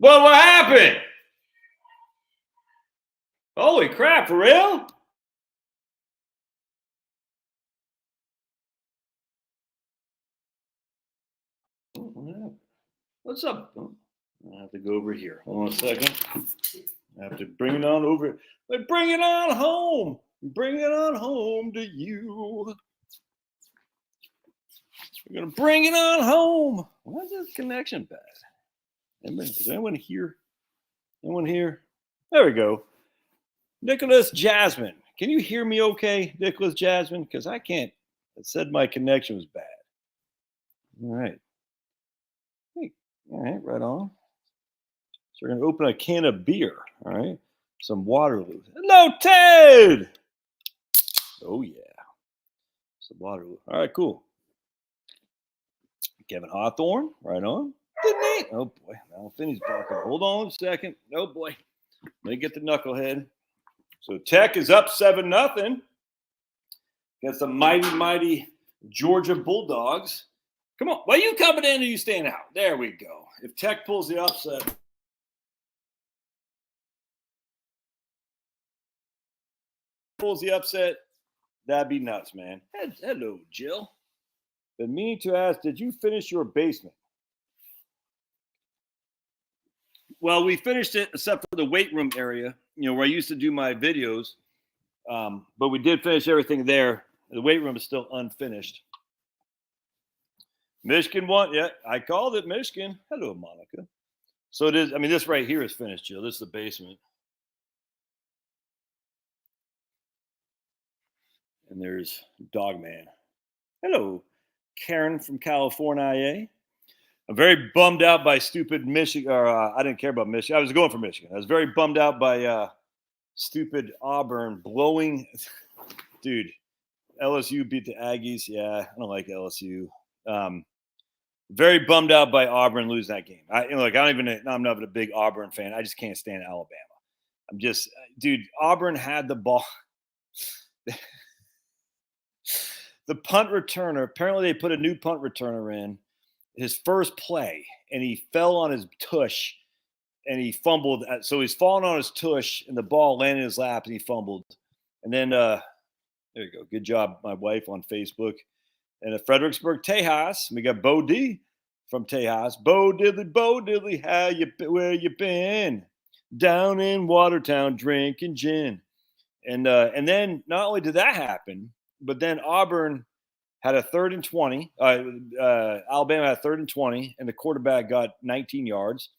What happened? Holy crap, for real? What's up? I have to go over here. Hold on a second. I have to bring it on over. Bring it on home. Bring it on home to you. We're going to bring it on home. Why is this connection bad? Is anyone here? Anyone here? There we go. Nicholas Jasmine. Can you hear me okay, Nicholas Jasmine? Because I can't. It said my connection was bad. All right. Hey, all right, right on. So we're going to open a can of beer. All right. Some Waterloo. Hello, Ted. Oh, yeah. Some Waterloo. All right, cool. Kevin Hawthorne, right on. Oh, boy. Now Finney's barking. Hold on a second. Oh, boy. Let me get the knucklehead. So Tech is up 7-0 against the mighty Georgia Bulldogs. Come on. Why are you coming in or you staying out? There we go. If Tech pulls the upset. That'd be nuts, man. Hello, Jill. Been meaning to ask, did you finish your basement? Well, we finished it except for the weight room area, where I used to do my videos. But we did finish everything there. The weight room is still unfinished. Michigan won. Yeah, I called it Michigan. Hello, Monica. So it is. I mean, this right here is finished, Jill. This is the basement. And there's Dogman. Hello, Karen from California. I'm very bummed out by stupid Michigan. I didn't care about Michigan. I was going for Michigan. I was very bummed out by stupid Auburn blowing. Dude, LSU beat the Aggies. Yeah, I don't like LSU. Very bummed out by Auburn losing that game. I'm not a big Auburn fan. I just can't stand Alabama. Dude, Auburn had the ball. The punt returner, apparently they put a new punt returner in his first play, and he fell on his tush, and he fumbled. So he's falling on his tush, and the ball landed in his lap, and he fumbled. And then, there you go. Good job, my wife on Facebook. And at Fredericksburg, Tejas, we got Bo D from Tejas. Bo Diddley, where you been? Down in Watertown, drinking gin. And then not only did that happen, but then Auburn had a 3rd and 20. Alabama had a 3rd and 20, and the quarterback got 19 yards.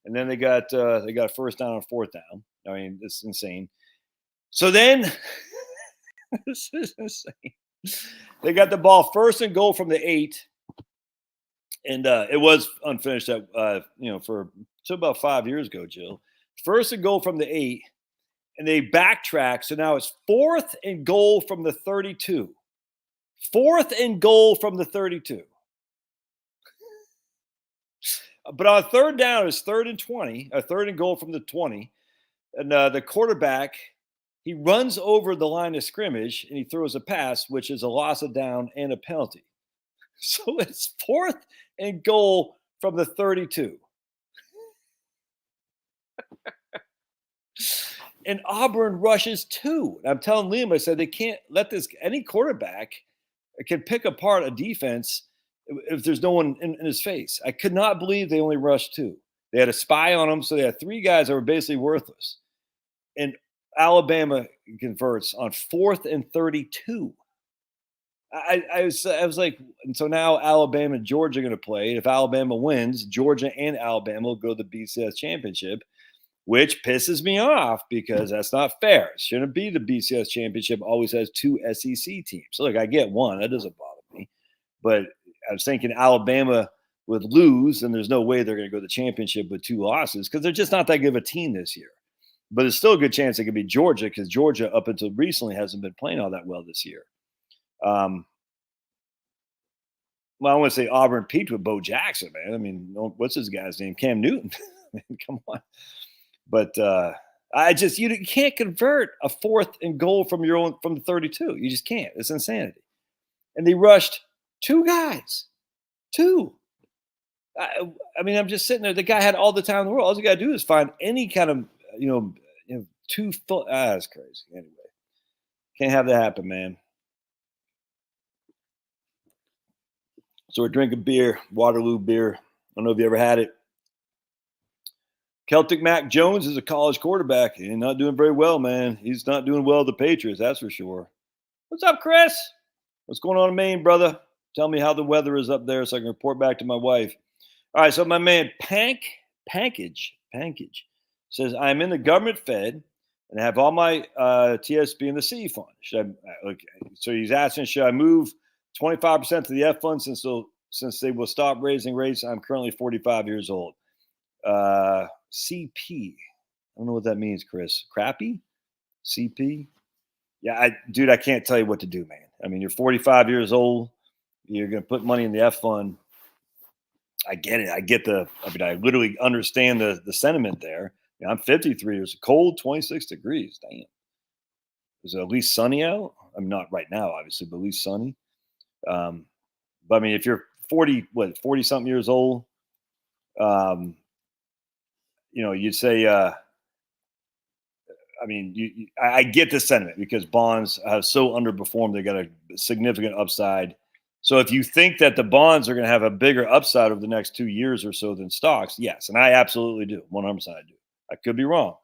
And then they got a first down on 4th down. I mean, this is insane. So then, this is insane. They got the ball 1st and goal from the 8, and it was unfinished for about 5 years ago, Jill. 1st and goal from the 8. And they backtrack. So now it's 4th and goal from the 32. 4th and goal from the 32. But on 3rd down, it's 3rd and 20. A 3rd and goal from the 20. And the quarterback, he runs over the line of scrimmage and he throws a pass, which is a loss of down and a penalty. So it's 4th and goal from the 32. And Auburn rushes 2. I'm telling Liam, I said they can't let any quarterback can pick apart a defense if there's no one in his face. I could not believe they only rushed 2. They had a spy on them, so they had 3 guys that were basically worthless. And Alabama converts on 4th and 32. I was like, and so now Alabama and Georgia are going to play. If Alabama wins, Georgia and Alabama will go to the BCS championship, which pisses me off because that's not fair. It shouldn't be the BCS championship always has 2 SEC teams. So, look, I get one. That doesn't bother me. But I was thinking Alabama would lose, and there's no way they're going to go to the championship with 2 losses because they're just not that good of a team this year. But there's still a good chance it could be Georgia because Georgia, up until recently, hasn't been playing all that well this year. Well, I want to say Auburn peaked with Bo Jackson, man. I mean, what's his guy's name? Cam Newton. I mean, come on. But you can't convert a 4th and goal from the 32. You just can't. It's insanity. And they rushed 2 guys. 2. I mean, I'm just sitting there. The guy had all the time in the world. All you got to do is find any kind of, you know 2 foot. That's crazy. Anyway, can't have that happen, man. So we're drinking beer, Waterloo beer. I don't know if you ever had it. Celtic Mac Jones is a college quarterback. He's not doing very well, man. He's not doing well with the Patriots, that's for sure. What's up, Chris? What's going on in Maine, brother? Tell me how the weather is up there so I can report back to my wife. All right, so my man Pankage says, I'm in the government fed and I have all my TSP in the C fund. Should I, okay. So he's asking, should I move 25% to the F fund since they will stop raising rates? I'm currently 45 years old. CP. I don't know what that means, Chris. Crappy? CP? Yeah, dude, I can't tell you what to do, man. I mean, you're 45 years old. You're going to put money in the F fund. I get it. I literally understand the sentiment there. I'm 53 years cold, 26 degrees. Damn. Is it at least sunny out? I'm not right now, obviously, but at least sunny. But I mean, if you're 40 something years old, you'd say, I get the sentiment because bonds have so underperformed. They got a significant upside. So if you think that the bonds are going to have a bigger upside over the next 2 years or so than stocks, yes. And I absolutely do. 100% I do. I could be wrong,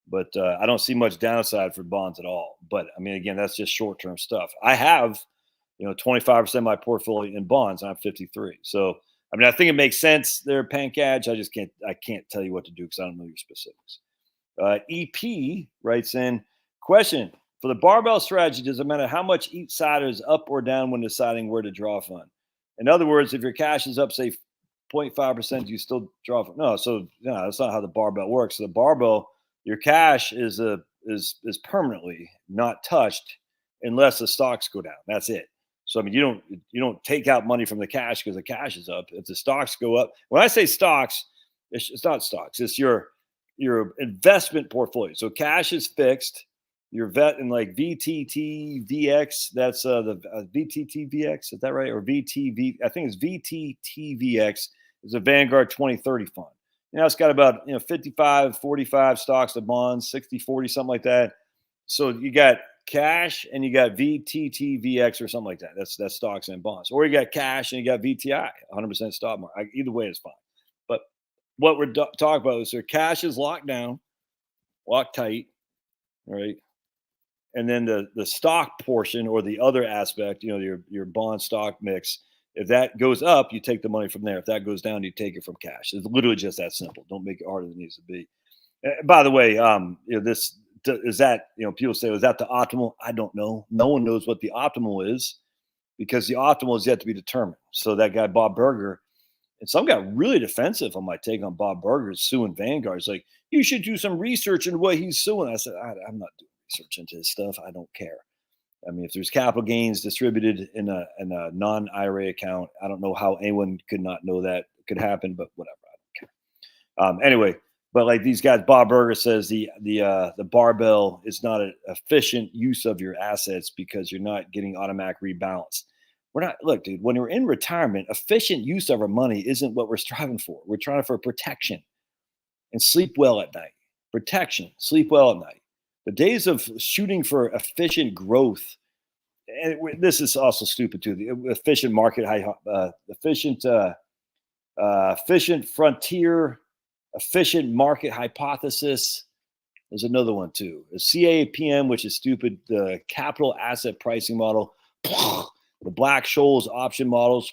but I don't see much downside for bonds at all. But I mean, again, that's just short-term stuff. I have, 25% of my portfolio in bonds, and I'm 53. So, I mean, I think it makes sense there, Pankage. I can't tell you what to do because I don't know your specifics. EP writes in, question, for the barbell strategy, does it matter how much each side is up or down when deciding where to draw fund? In other words, if your cash is up, say 0.5%, you still draw fund? No, so no, that's not how the barbell works. So the barbell, your cash is permanently not touched unless the stocks go down. That's it. So I mean, you don't take out money from the cash because the cash is up. If the stocks go up, when I say stocks, it's not stocks. It's your investment portfolio. So cash is fixed. Your vet in like VTTVX, that's the VTTVX, is that right? Or VTV, I think it's VTTVX is a Vanguard 2030 fund. It's got about 55, 45 stocks of bonds, 60, 40, something like that. So you got cash and you got VTTVX or something like that. That's stocks and bonds. Or you got cash and you got VTI, 100% stock market. Either way is fine. But what we're talking about is their cash is locked down, locked tight, right? And then the stock portion or the other aspect, your bond stock mix, if that goes up, you take the money from there. If that goes down, you take it from cash. It's literally just that simple. Don't make it harder than it needs to be. By the way, this is that, people say, is that the optimal? I don't know. No one knows what the optimal is because the optimal is yet to be determined. So that guy, Bob Berger, and some got really defensive on my take on Bob Berger suing Vanguard. It's like, you should do some research into what he's suing. I said, I'm not doing research into his stuff. I don't care. I mean, if there's capital gains distributed in a non-IRA account, I don't know how anyone could not know that could happen, but whatever. I don't care. Anyway, but like these guys, Bob Berger says the barbell is not an efficient use of your assets because you're not getting automatic rebalance. Look, dude, when we're in retirement, efficient use of our money isn't what we're striving for. We're trying for protection and sleep well at night. Protection, sleep well at night. The days of shooting for efficient growth, and this is also stupid too. The efficient market, efficient frontier, efficient market hypothesis. There's another one too. The CAPM, which is stupid. The capital asset pricing model. The Black-Scholes option models.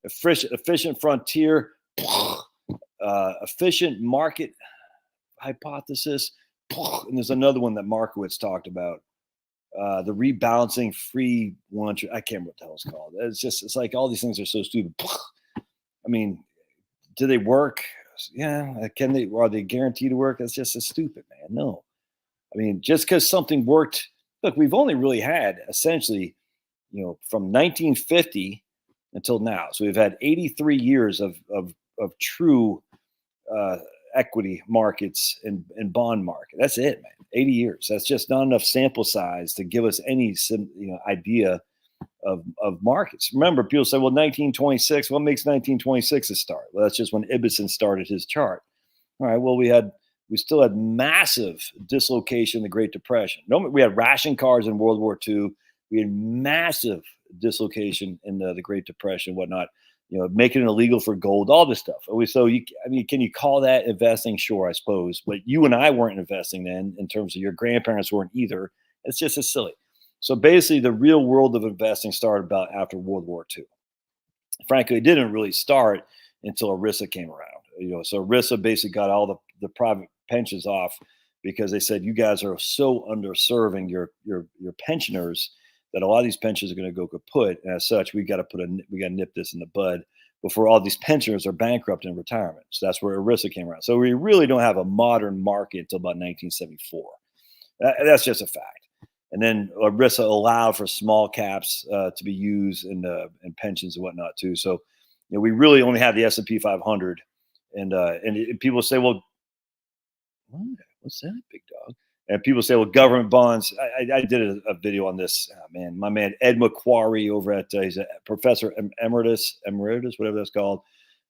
Efficient frontier. Efficient market hypothesis. And there's another one that Markowitz talked about. The rebalancing free one. I can't remember what the hell it's called. It's like all these things are so stupid. I mean, do they work? Yeah. Are they guaranteed to work? That's just so stupid, man. No. I mean, just because something worked, look, we've only really had essentially, from 1950 until now. So we've had 83 years of true equity markets and bond market. That's it, man. 80 years. That's just not enough sample size to give us any idea of markets. Remember, people say, well, 1926, what makes 1926 a start? Well, that's just when Ibsen started his chart. All right, well, we still had massive dislocation in the Great Depression. No, we had ration cars in World War II. We had massive dislocation in the Great Depression, whatnot. Making it illegal for gold, all this stuff. Can you call that investing? Sure, I suppose. But you and I weren't investing then, in terms of your grandparents weren't either. It's just as silly. So basically, the real world of investing started about after World War II. Frankly, it didn't really start until ERISA came around. So ERISA basically got all the private pensions off because they said, you guys are so underserving your pensioners that a lot of these pensions are going to go kaput. And as such, we got to nip this in the bud before all these pensioners are bankrupt in retirement. So that's where ERISA came around. So we really don't have a modern market until about 1974. That's just a fact. And then ERISA allowed for small caps to be used in pensions and whatnot too. So, we really only have the S&P 500, and people say, well, what's that, big dog? And people say, well, government bonds. I did a video on this. Oh, man, my man Ed McQuarrie over at he's a professor emeritus, whatever that's called,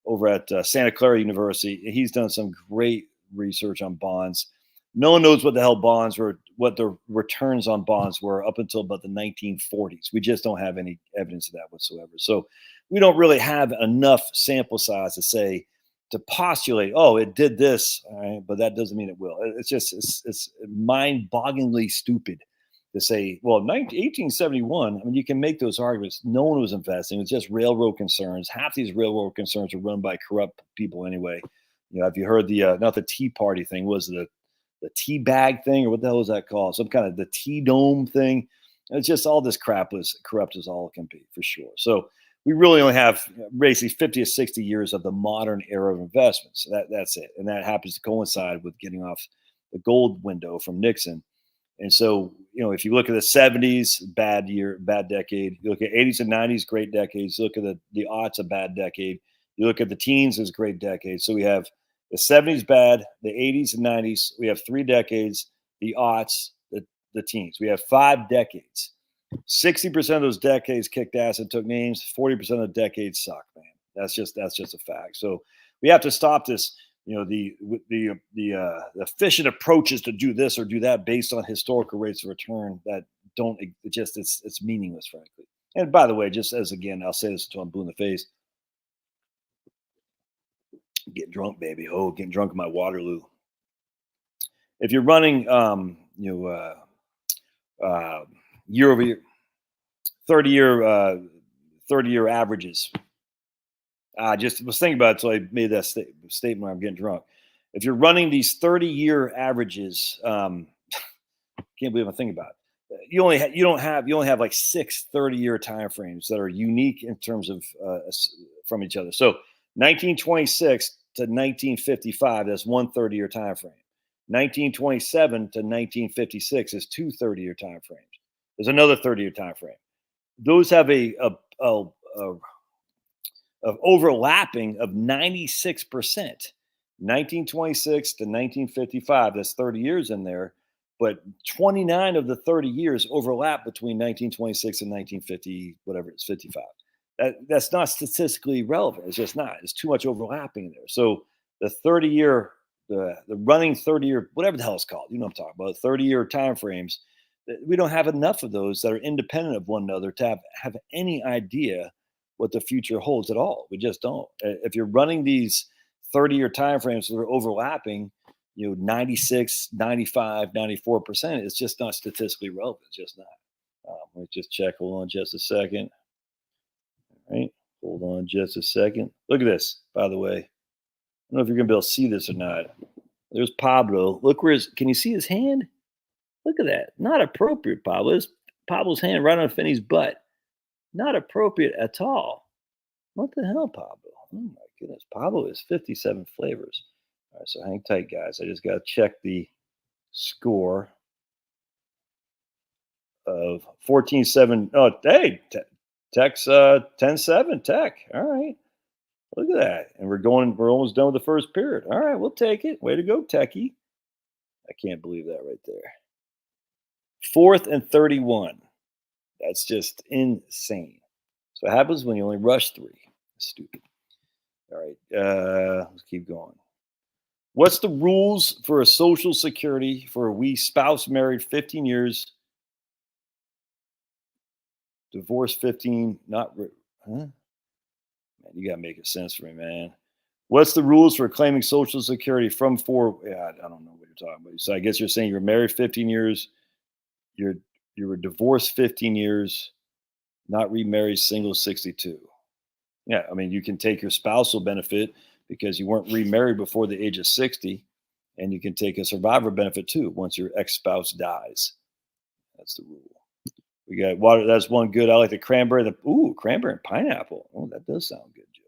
over at Santa Clara University. He's done some great research on bonds. No one knows what the hell bonds were, what the returns on bonds were up until about the 1940s. We just don't have any evidence of that whatsoever. So we don't really have enough sample size to postulate, oh, it did this, all right, but that doesn't mean it will. It's mind-bogglingly stupid to say, well, 1871, you can make those arguments. No one was investing. It was just railroad concerns. Half these railroad concerns are run by corrupt people anyway. Have you heard not the Tea Party thing, was the tea bag thing, or what the hell is that called? Some kind of the tea dome thing. It's just all this crap was corrupt as all it can be, for sure. So we really only have basically 50 to 60 years of the modern era of investments. That's it. And that happens to coincide with getting off the gold window from Nixon. And so, if you look at the 70s, bad decade. You look at 80s and 90s, great decades. You look at the aughts, a bad decade. You look at the teens, as great decades. So we have the 70s bad, the 80s and 90s. We have 3 decades, the aughts, the teens. We have 5 decades. 60% of those decades kicked ass and took names. 40% of the decades suck, man. That's just a fact. So we have to stop this. The efficient approaches to do this or do that based on historical rates of return that don't it's meaningless, frankly. And by the way, just as again, I'll say this until I'm blue in the face. Getting drunk, baby. Oh, getting drunk in my Waterloo. If you're running, year over year, 30-year averages. I just was thinking about it, so I made that statement when I'm getting drunk. If you're running these 30-year averages, can't believe I'm thinking about it. You only have like 6 30-year time frames that are unique in terms of from each other. So 1926 to 1955, that's one 30-year time frame. 1927 to 1956 is 2 30-year time frames. There's another 30-year time frame. Those have a overlapping of 96%. 1926 to 1955, that's 30 years in there, but 29 of the 30 years overlap between 1926 and 1950, whatever it's 55. That's not statistically relevant. It's just not. It's too much overlapping in there. So the 30-year, the running 30-year, whatever the hell it's called, you know what I'm talking about, 30-year time frames, we don't have enough of those that are independent of one another to have any idea what the future holds at all. We just don't. If you're running these 30-year time frames that are overlapping, 96, 95, 94%, it's just not statistically relevant. It's just not. Let me just check. Hold on just a second. All right. Hold on just a second. Look at this, by the way. I don't know if you're going to be able to see this or not. There's Pablo. Look can you see his hand? Look at that. Not appropriate, Pablo. It's Pablo's hand right on Finney's butt. Not appropriate at all. What the hell, Pablo? Oh my goodness. Pablo is 57 flavors. All right, so hang tight, guys. I just got to check the score of 14-7. Oh, hey, Tech's 10-7, Tech. All right. Look at that. And we're almost done with the first period. All right, we'll take it. Way to go, Techie. I can't believe that right there. 4th and 31. That's just insane. So it happens when you only rush 3. Stupid. All right, let's keep going. What's the rules for a Social Security for a spouse married 15 years, divorced 15, not huh? Man, you gotta make it sense for me, man. What's the rules for claiming Social Security from 4? Yeah, I don't know what you're talking about. So I guess you're saying you're married 15 years, you're you were divorced 15 years, not remarried, single 62. Yeah, I mean, you can take your spousal benefit because you weren't remarried before the age of 60, and you can take a survivor benefit too once your ex-spouse dies. That's the rule. We got water. That's one good. I like the cranberry. Cranberry and pineapple. Oh, that does sound good, Joe.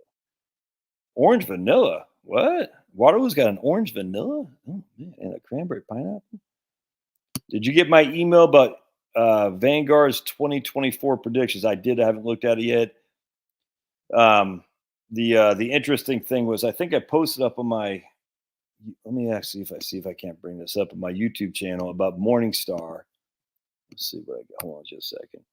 Orange vanilla. What? Waterloo's got an orange vanilla? Oh man, and a cranberry pineapple. Did you get my email about Vanguard's 2024 predictions? I did. I haven't looked at it yet. The interesting thing was I think I posted up on my. Let me actually see if I can't bring this up on my YouTube channel about Morningstar. Let's see what I got. Hold on just a second.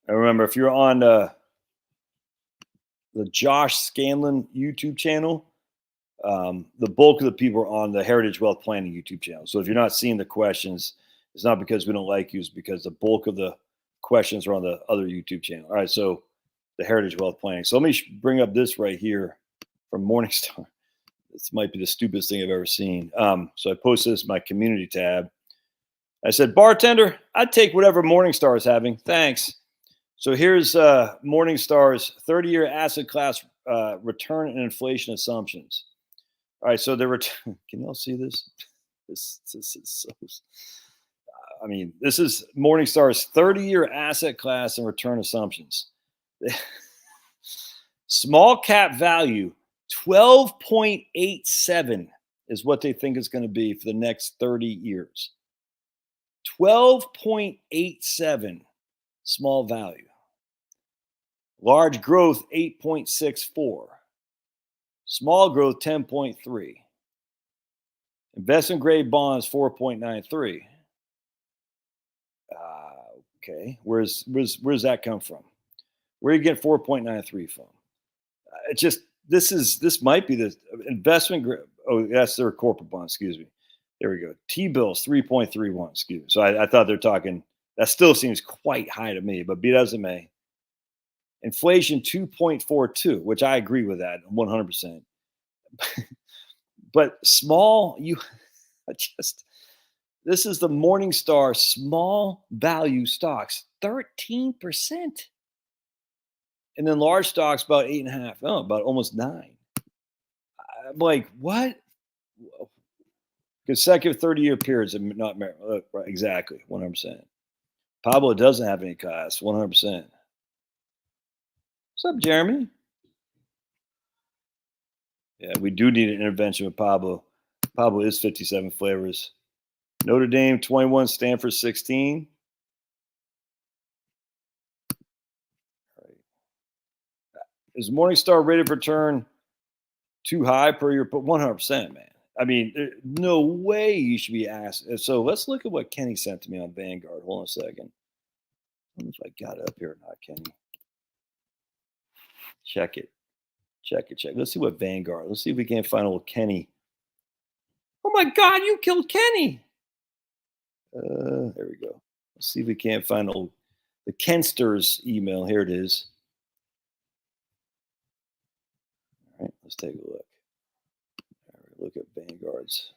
I remember if you're on the Josh Scanlon YouTube channel, the bulk of the people are on the Heritage Wealth Planning YouTube channel. So if you're not seeing the questions, it's not because we don't like you, it's because the bulk of the questions are on the other YouTube channel. All right, so the Heritage Wealth Planning. So let me bring up this right here from Morningstar. This might be the stupidest thing I've ever seen. So I posted this in my community tab. I said, bartender, I'd take whatever Morningstar is having. Thanks. So here's Morningstar's 30-year asset class return and inflation assumptions. All right, so the return. Can y'all see this? This is so. I mean, this is Morningstar's 30-year asset class and return assumptions. Small cap value 12.87 is what they think is going to be for the next 30 years. 12.87 small value. Large growth 8.64. Small growth 10.3. Investment grade bonds 4.93. Okay, where's that come from? Where you get 4.93 from? It's just this might be the investment grade. Oh, that's their corporate bond. Excuse me. There we go. T-bills 3.31. Excuse me. So I thought they're talking. That still seems quite high to me, but be that as it may. Inflation 2.42, which I agree with that 100%. But small, this is the Morningstar small value stocks, 13%. And then large stocks about 8.5. Oh, about almost 9. I'm like, what? Consecutive 30-year periods of not married. Right, exactly, 100%. Pablo doesn't have any class, 100%. What's up, Jeremy? Yeah, we do need an intervention with Pablo. Pablo is 57 flavors. Notre Dame 21, Stanford 16. All right. Is Morningstar rate of return too high per year? But 100%, man. I mean, no way you should be asked. So let's look at what Kenny sent to me on Vanguard. Hold on a second. I don't know if I got it up here or not, Kenny. Check it. Let's see what Vanguard. Let's see if we can't find old Kenny. Oh my God, you killed Kenny. There we go. Let's see if we can't find the Kensters email. Here it is. All right, let's take a look. All right, look at Vanguard's.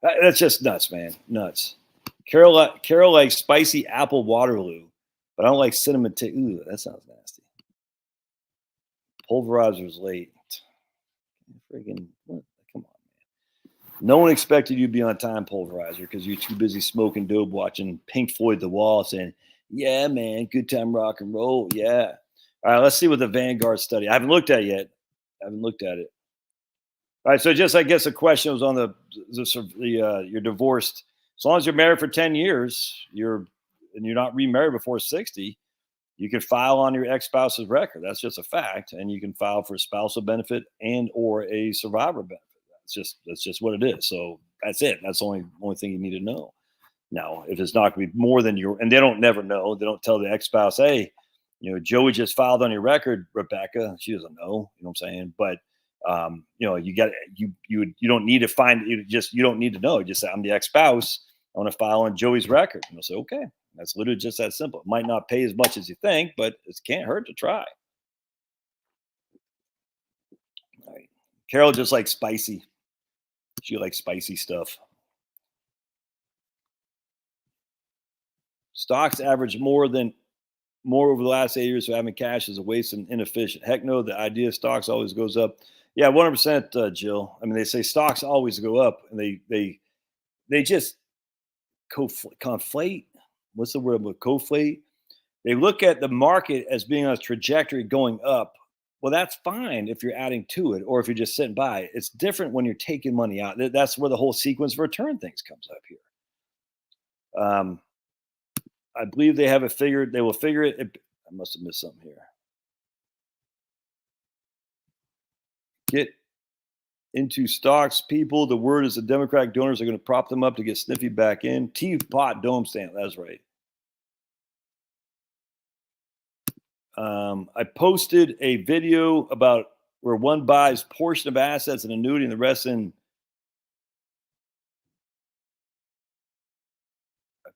That's just nuts, man. Nuts. Carol likes spicy apple Waterloo, but I don't like cinnamon tea. Ooh, that sounds nasty. Pulverizer's late. Friggin' what? Come on, man. No one expected you to be on time, Pulverizer, because you're too busy smoking dope, watching Pink Floyd The Wall, saying, yeah, man, good time rock and roll. Yeah. All right, let's see what the Vanguard study. I haven't looked at it yet. All right, so just I guess the question was on you're divorced. As long as you're married for 10 years, you're not remarried before 60, you can file on your ex-spouse's record. That's just a fact, and you can file for a spousal benefit and or a survivor benefit. That's just what it is. So that's it. That's the only thing you need to know. Now, if it's not going to be more than your, and they don't never know, they don't tell the ex-spouse, hey, Joey just filed on your record, Rebecca. She doesn't know, you know what I'm saying? But you don't need to find, you don't need to know. Just say, I'm the ex-spouse. I want to file on Joey's record. And they'll say, okay, that's literally just that simple. It might not pay as much as you think, but it can't hurt to try. All right. Carol just likes spicy. She likes spicy stuff. Stocks average more over the last 8 years, so having cash is a waste and inefficient. Heck no, the idea of stocks always goes up. Yeah, 100%, Jill. I mean, they say stocks always go up, and they just conflate. What's the word? Conflate. They look at the market as being on a trajectory going up. Well, that's fine if you're adding to it, or if you're just sitting by. It's different when you're taking money out. That's where the whole sequence of return things comes up here. I believe they have it figured. They will figure it. I must have missed something here. Get into stocks, people. The word is the Democratic donors are going to prop them up to get Sniffy back in. Teapot Dome Stand. That's right. I posted a video about where one buys portion of assets and annuity and the rest in.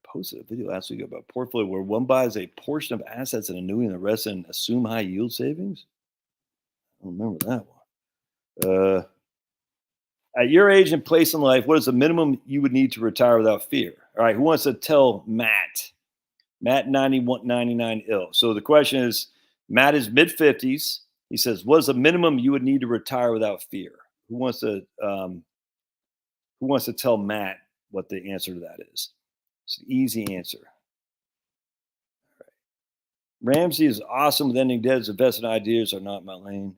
Posted a video last week about portfolio where one buys a portion of assets and annuity and the rest in assume high yield savings. I don't remember that one. At your age and place in life, what is the minimum you would need to retire without fear? All right, who wants to tell Matt? Matt 9199 ill. So the question is, Matt is mid-50s. He says, what is the minimum you would need to retire without fear? Who wants to tell Matt what the answer to that is? It's an easy answer. All right. Ramsey is awesome with ending debts. Investment ideas are not my lane.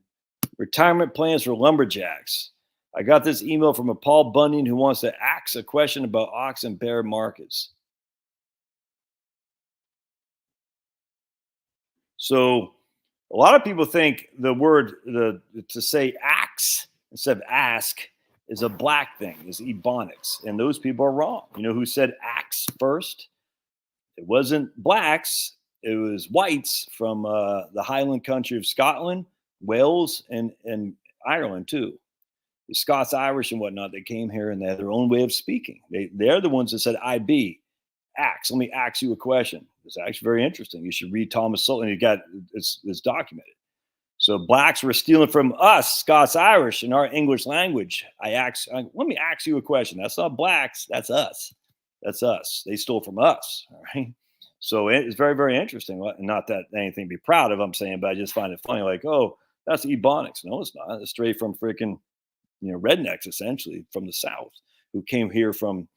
Retirement plans for lumberjacks. I got this email from a Paul Bunyan who wants to ask a question about ox and bear markets. So a lot of people think the word to say axe instead of ask is a black thing, is Ebonics. And those people are wrong. You know who said axe first? It wasn't blacks. It was whites from the Highland country of Scotland, Wales, and Ireland too. The Scots, Irish, and whatnot, they came here and they had their own way of speaking. They're the ones that said IB, axe. Let me ask you a question. It's actually very interesting. You should read Thomas Sullivan. It's documented. So blacks were stealing from us, Scots, Irish, in our English language. Let me ask you a question. That's not blacks. That's us. That's us. They stole from us. All right. So it's very, very interesting. Not that anything to be proud of, I'm saying, but I just find it funny. Like, oh, that's Ebonics. No, it's not. It's straight from freaking, rednecks, essentially, from the South, who came here from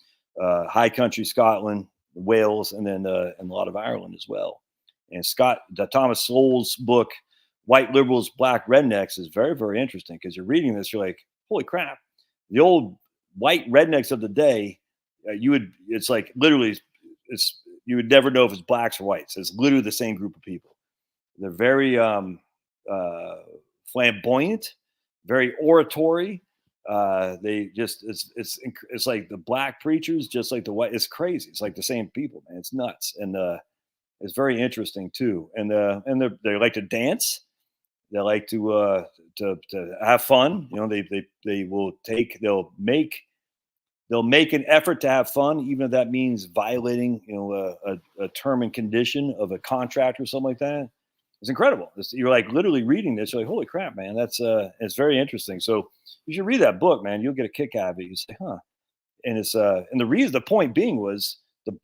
high country Scotland, Wales, and then a lot of Ireland as well. And Thomas Sowell's book, White Liberals, Black Rednecks, is very, very interesting because you're reading this, you're like, holy crap. The old white rednecks of the day, it's like literally, you would never know if it's blacks or whites. It's literally the same group of people. They're very flamboyant, very oratory. It's like the black preachers, just like the white. It's crazy. It's like the same people, man. It's nuts. And it's very interesting too. And they like to dance. They like to have fun. They'll make an effort to have fun, even if that means violating, a term and condition of a contract or something like that. It's incredible. You're like literally reading this. You're like, holy crap, man. It's very interesting. So you should read that book, man. You'll get a kick out of it. You say, huh? And the point being was the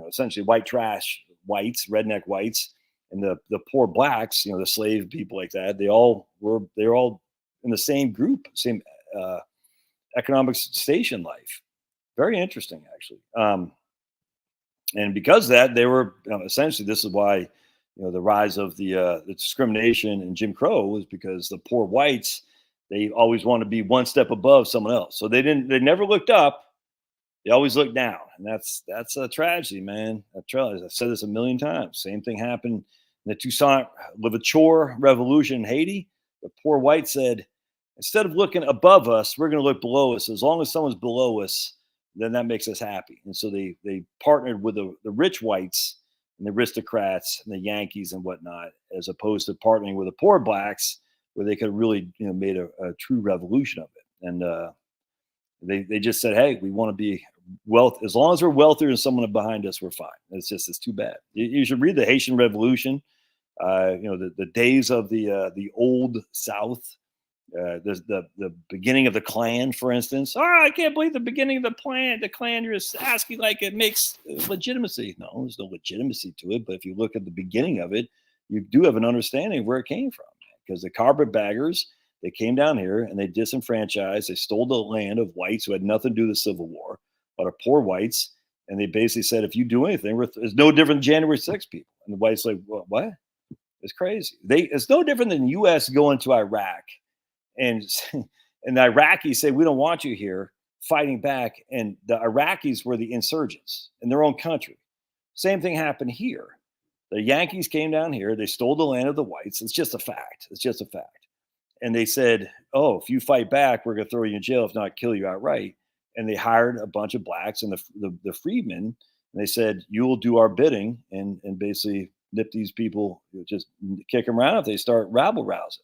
essentially white trash whites, redneck whites, and the poor blacks, the slave people like that. They're all in the same group, same economic station life. Very interesting, actually. And because of that, they were essentially, this is why the rise of the discrimination and Jim Crow was because the poor whites, they always want to be one step above someone else. So they never looked up. They always look down, and that's a tragedy, man. I've said this a million times. Same thing happened in the Toussaint Louverture Revolution in Haiti. The poor white said, instead of looking above us, we're going to look below us. As long as someone's below us, then that makes us happy. And so they partnered with the rich whites and the aristocrats and the Yankees and whatnot, as opposed to partnering with the poor blacks, where they could have really made a true revolution of it. And they just said, hey, we want to be wealth. As long as we're wealthier than someone behind us, we're fine. It's too bad. You should read the Haitian Revolution. The days of the old South. The beginning of the Klan, for instance. Oh, I can't believe the beginning of the Klan. The Klan, you're just asking like it makes legitimacy. No, there's no legitimacy to it. But if you look at the beginning of it, you do have an understanding of where it came from. Because the carpetbaggers, they came down here and they disenfranchised. They stole the land of whites who had nothing to do with the Civil War, but are poor whites. And they basically said, if you do anything, it's no different than January 6th people. And the whites like, what? It's crazy. It's no different than the U.S. going to Iraq. And the Iraqis say, we don't want you here, fighting back. And the Iraqis were the insurgents in their own country. Same thing happened here. The Yankees came down here. They stole the land of the whites. It's just a fact. It's just a fact. And they said, oh, if you fight back, we're going to throw you in jail, if not kill you outright. And they hired a bunch of blacks and the freedmen. And they said, you will do our bidding and basically nip these people, just kick them around if they start rabble rousing.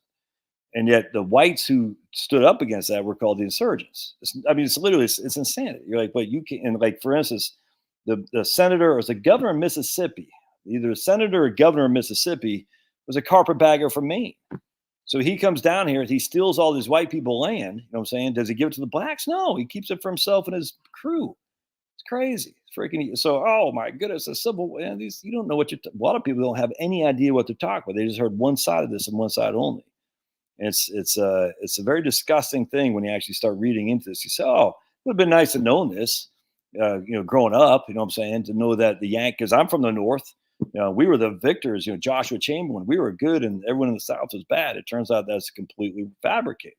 And yet the whites who stood up against that were called the insurgents. It's literally, it's insanity. You're like, but you can, and like, for instance, the senator or the governor of Mississippi, either a senator or governor of Mississippi, was a carpetbagger from Maine. So he comes down here, he steals all these white people land. You know what I'm saying? Does he give it to the blacks? No, he keeps it for himself and his crew. It's crazy. It's freaking. So, oh my goodness, the civil. These, you don't know what a lot of people don't have any idea what they're talking about. They just heard one side of this and one side only. And it's a very disgusting thing when you actually start reading into this. You say, oh, it would have been nice to know this, growing up. You know what I'm saying? To know that the Yankees, because I'm from the North. We were the victors. Joshua Chamberlain, we were good, and everyone in the South was bad. It turns out that's completely fabricated.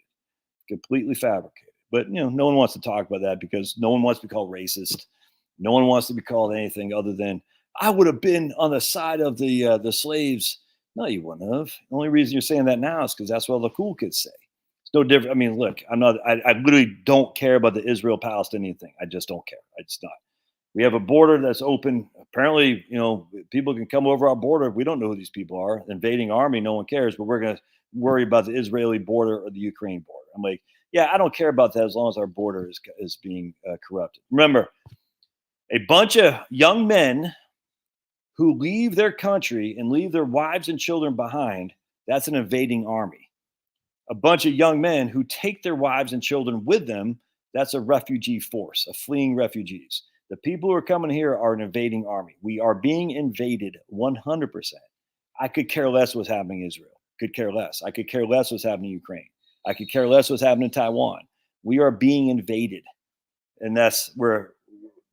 But no one wants to talk about that because no one wants to be called racist. No one wants to be called anything other than I would have been on the side of the slaves. No, you wouldn't have. The only reason you're saying that now is because that's what all the cool kids say. It's no different. I mean, look, I literally don't care about the Israel-Palestinian thing. I just don't care. It's not. We have a border that's open. Apparently, people can come over our border. We don't know who these people are. Invading army, no one cares. But we're going to worry about the Israeli border or the Ukraine border. I'm like, yeah, I don't care about that as long as our border is being corrupted. Remember, a bunch of young men who leave their country and leave their wives and children behind, that's an invading army. A bunch of young men who take their wives and children with them, that's a refugee force, of fleeing refugees. The people who are coming here are an invading army. We are being invaded 100%. I could care less what's happening in Israel. Could care less. I could care less what's happening in Ukraine. I could care less what's happening in Taiwan. We are being invaded. And that's where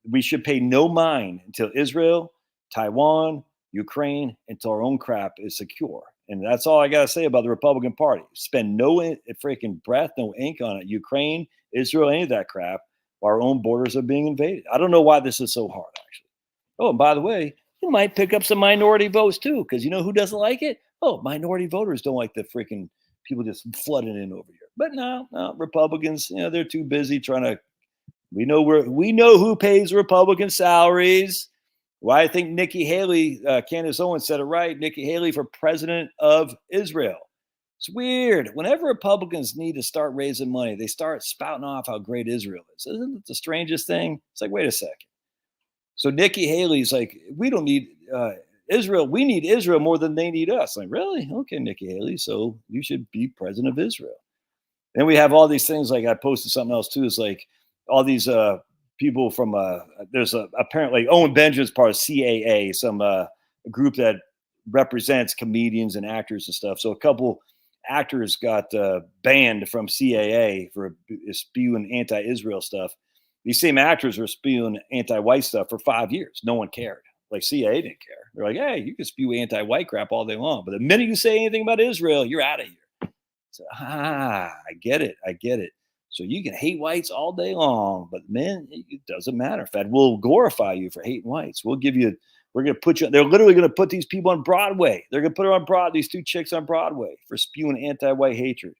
we should pay no mind until Israel, Taiwan, Ukraine, until our own crap is secure. And that's all I got to say about the Republican Party. Spend no freaking breath, no ink on it. Ukraine, Israel, any of that crap. Our own borders are being invaded. I don't know why this is so hard, actually. Oh, and by the way, you might pick up some minority votes too, because you know who doesn't like it? Oh, minority voters don't like the freaking people just flooding in over here. But no, Republicans, they're too busy trying to. We know who pays Republican salaries. Why I think Nikki Haley, Candace Owens said it right. Nikki Haley for president of Israel. It's weird. Whenever Republicans need to start raising money, they start spouting off how great Israel is. Isn't it the strangest thing? It's like, wait a second. So Nikki Haley's like, we don't need Israel. We need Israel more than they need us. Like, really? Okay, Nikki Haley. So you should be president of Israel. Then we have all these things. Like I posted something else too. It's like all these people from there's apparently Owen Benjamin's part of CAA, some group that represents comedians and actors and stuff. So a couple actors got banned from CAA for spewing anti-Israel stuff. These same actors were spewing anti-white stuff for 5 years. No one cared. Like CAA didn't care. They're like, hey, you can spew anti-white crap all day long, but the minute you say anything about Israel, you're out of here. So, I get it. So you can hate whites all day long, but man, it doesn't matter. Fed will glorify you for hating whites. We're going to put you, they're literally going to put these people on Broadway. They're going to put them on Broadway, these two chicks on Broadway for spewing anti-white hatred.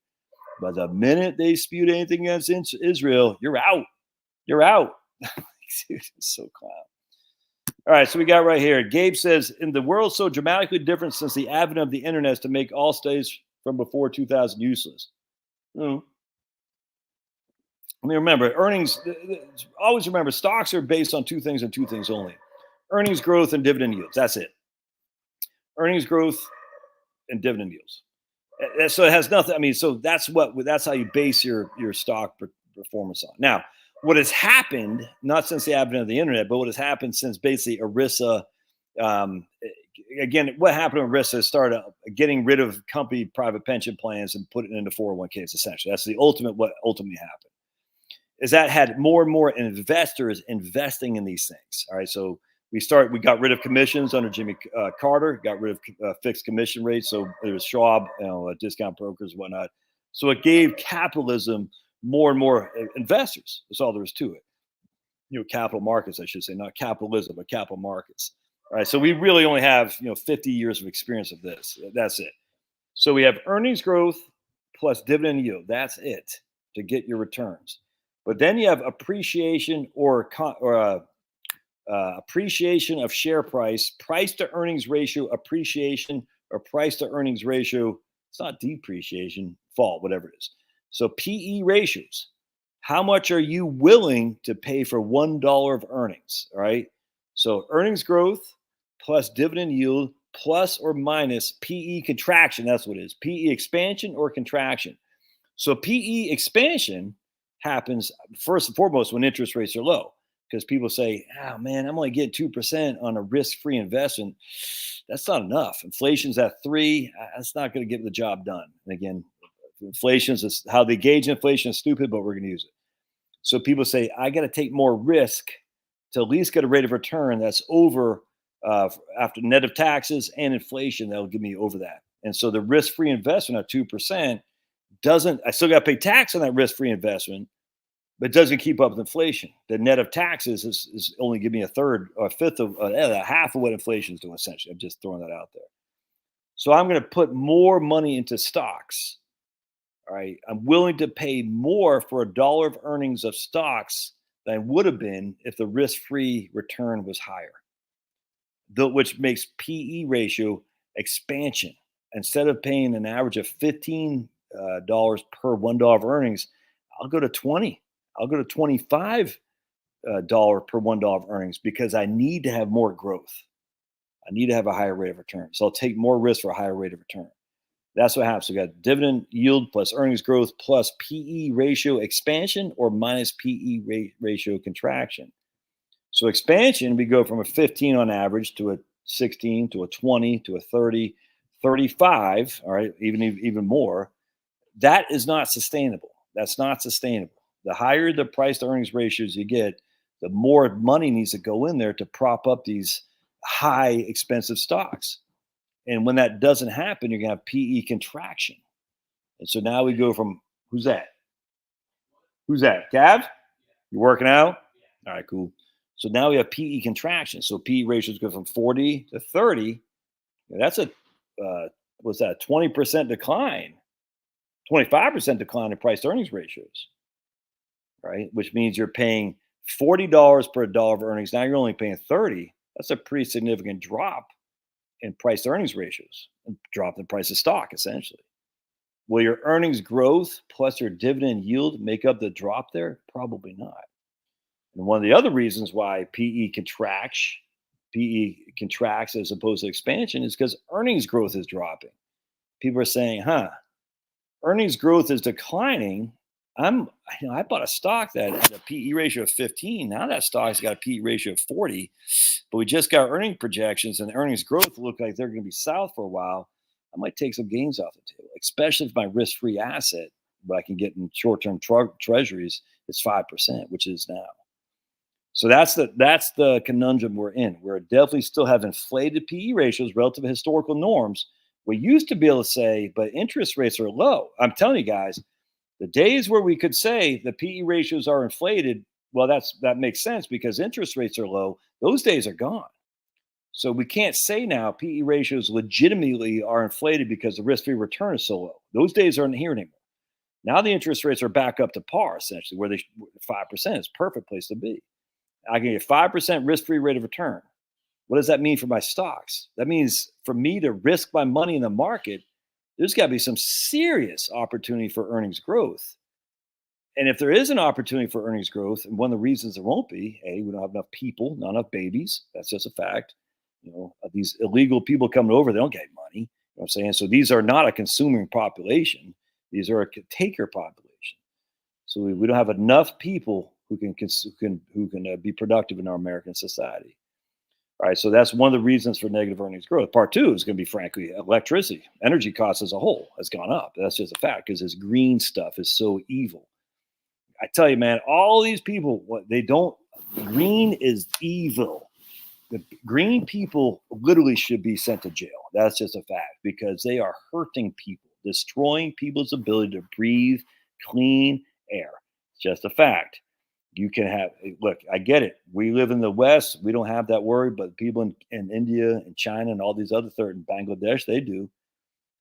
But the minute they spewed anything against Israel, you're out. You're out. Dude, it's so clown. All right, so we got right here. Gabe says, in the world so dramatically different since the advent of the internet to make all studies from before 2000 useless. I mean, remember, earnings, always remember, stocks are based on two things and two things only. Earnings growth and dividend yields. That's it. Earnings growth and dividend yields. So it has nothing. I mean, so that's how you base your stock performance on. Now, what has happened, not since the advent of the internet, but what has happened since basically ERISA, again, what happened when ERISA started getting rid of company private pension plans and putting it into 401ks, essentially. That's what ultimately happened. Is that had more and more investors investing in these things. All right, so we got rid of commissions under Jimmy Carter, got rid of fixed commission rates. So there was Schwab, discount brokers, and whatnot. So it gave capitalism more and more investors. That's all there is to it. Capital markets, I should say, not capitalism, but capital markets. All right, so we really only have 50 years of experience of this. That's it. So we have earnings growth plus dividend yield. That's it to get your returns. But then you have appreciation or appreciation of share price to earnings ratio, appreciation or price to earnings ratio. It's not depreciation, fall, whatever it is. So PE ratios. How much are you willing to pay for $1 of earnings? All right. So earnings growth plus dividend yield plus or minus PE contraction. That's what it is. PE expansion or contraction. So PE expansion happens first and foremost when interest rates are low, because people say, oh man, I'm only getting 2% on a risk-free investment. That's not enough. Inflation's at 3%. That's not going to get the job done. And again, inflation's how they gauge inflation is stupid, but we're going to use it. So people say, I got to take more risk to at least get a rate of return that's over after net of taxes and inflation. That'll give me over that. And so the risk-free investment at 2% I still got to pay tax on that risk-free investment, but it doesn't keep up with inflation. The net of taxes is only giving me a third or a fifth of half of what inflation is doing, essentially. I'm just throwing that out there. So I'm going to put more money into stocks. All right. I'm willing to pay more for $1 of earnings of stocks than I would have been if the risk-free return was higher, which makes PE ratio expansion. Instead of paying an average of $15 per $1 of earnings, I'll go to 20. I'll go to $25 per $1 of earnings because I need to have more growth. I need to have a higher rate of return. So I'll take more risk for a higher rate of return. That's what happens. We got dividend yield plus earnings growth plus PE ratio expansion or minus PE ratio contraction. So expansion, we go from a 15 on average to a 16 to a 20 to a 30, 35, all right, even more. That is not sustainable. That's not sustainable. The higher the price to earnings ratios you get, the more money needs to go in there to prop up these high expensive stocks. And when that doesn't happen, you're going to have PE contraction. And so now we go from, who's that? Who's that? Gav? You working out? All right, cool. So now we have PE contraction. So PE ratios go from 40 to 30. That's a, what's that, 20% decline, 25% decline in price to earnings ratios, right? Which means you're paying $40 per $1 of earnings. Now you're only paying 30. That's a pretty significant drop in price to earnings ratios, a drop in price of stock, essentially. Will your earnings growth plus your dividend yield make up the drop there? Probably not. And one of the other reasons why PE contracts as opposed to expansion is because earnings growth is dropping. People are saying, earnings growth is declining. I bought a stock that had a PE ratio of 15. Now that stock's got a PE ratio of 40, but we just got earning projections and the earnings growth look like they're going to be south for a while. I might take some gains off the table, especially if my risk-free asset, what I can get in short-term treasuries, is 5%, which is now. So that's the conundrum we're in. We're definitely still have inflated PE ratios relative to historical norms. We used to be able to say, but interest rates are low. I'm telling you guys, The days where we could say the PE ratios are inflated, well, that makes sense because interest rates are low. Those days are gone. So we can't say now PE ratios legitimately are inflated because the risk-free return is so low. Those days aren't here anymore. Now the interest rates are back up to par, essentially, where they 5% is a perfect place to be. I can get 5% risk-free rate of return. What does that mean for my stocks? That means for me to risk my money in the market, there's got to be some serious opportunity for earnings growth. And if there is an opportunity for earnings growth, and one of the reasons there won't be, A, we don't have enough people, not enough babies. That's just a fact. These illegal people coming over, they don't get money. You know what I'm saying? So these are not a consuming population. These are a taker population. So we don't have enough people who can be productive in our American society. All right, so that's one of the reasons for negative earnings growth. Part two is going to be, frankly, electricity. Energy costs as a whole has gone up. That's just a fact because this green stuff is so evil. I tell you, man, all these people, green is evil. The green people literally should be sent to jail. That's just a fact because they are hurting people, destroying people's ability to breathe clean air. It's just a fact. You can look, I get it. We live in the West. We don't have that worry, but people in India and China and all these other and Bangladesh, they do.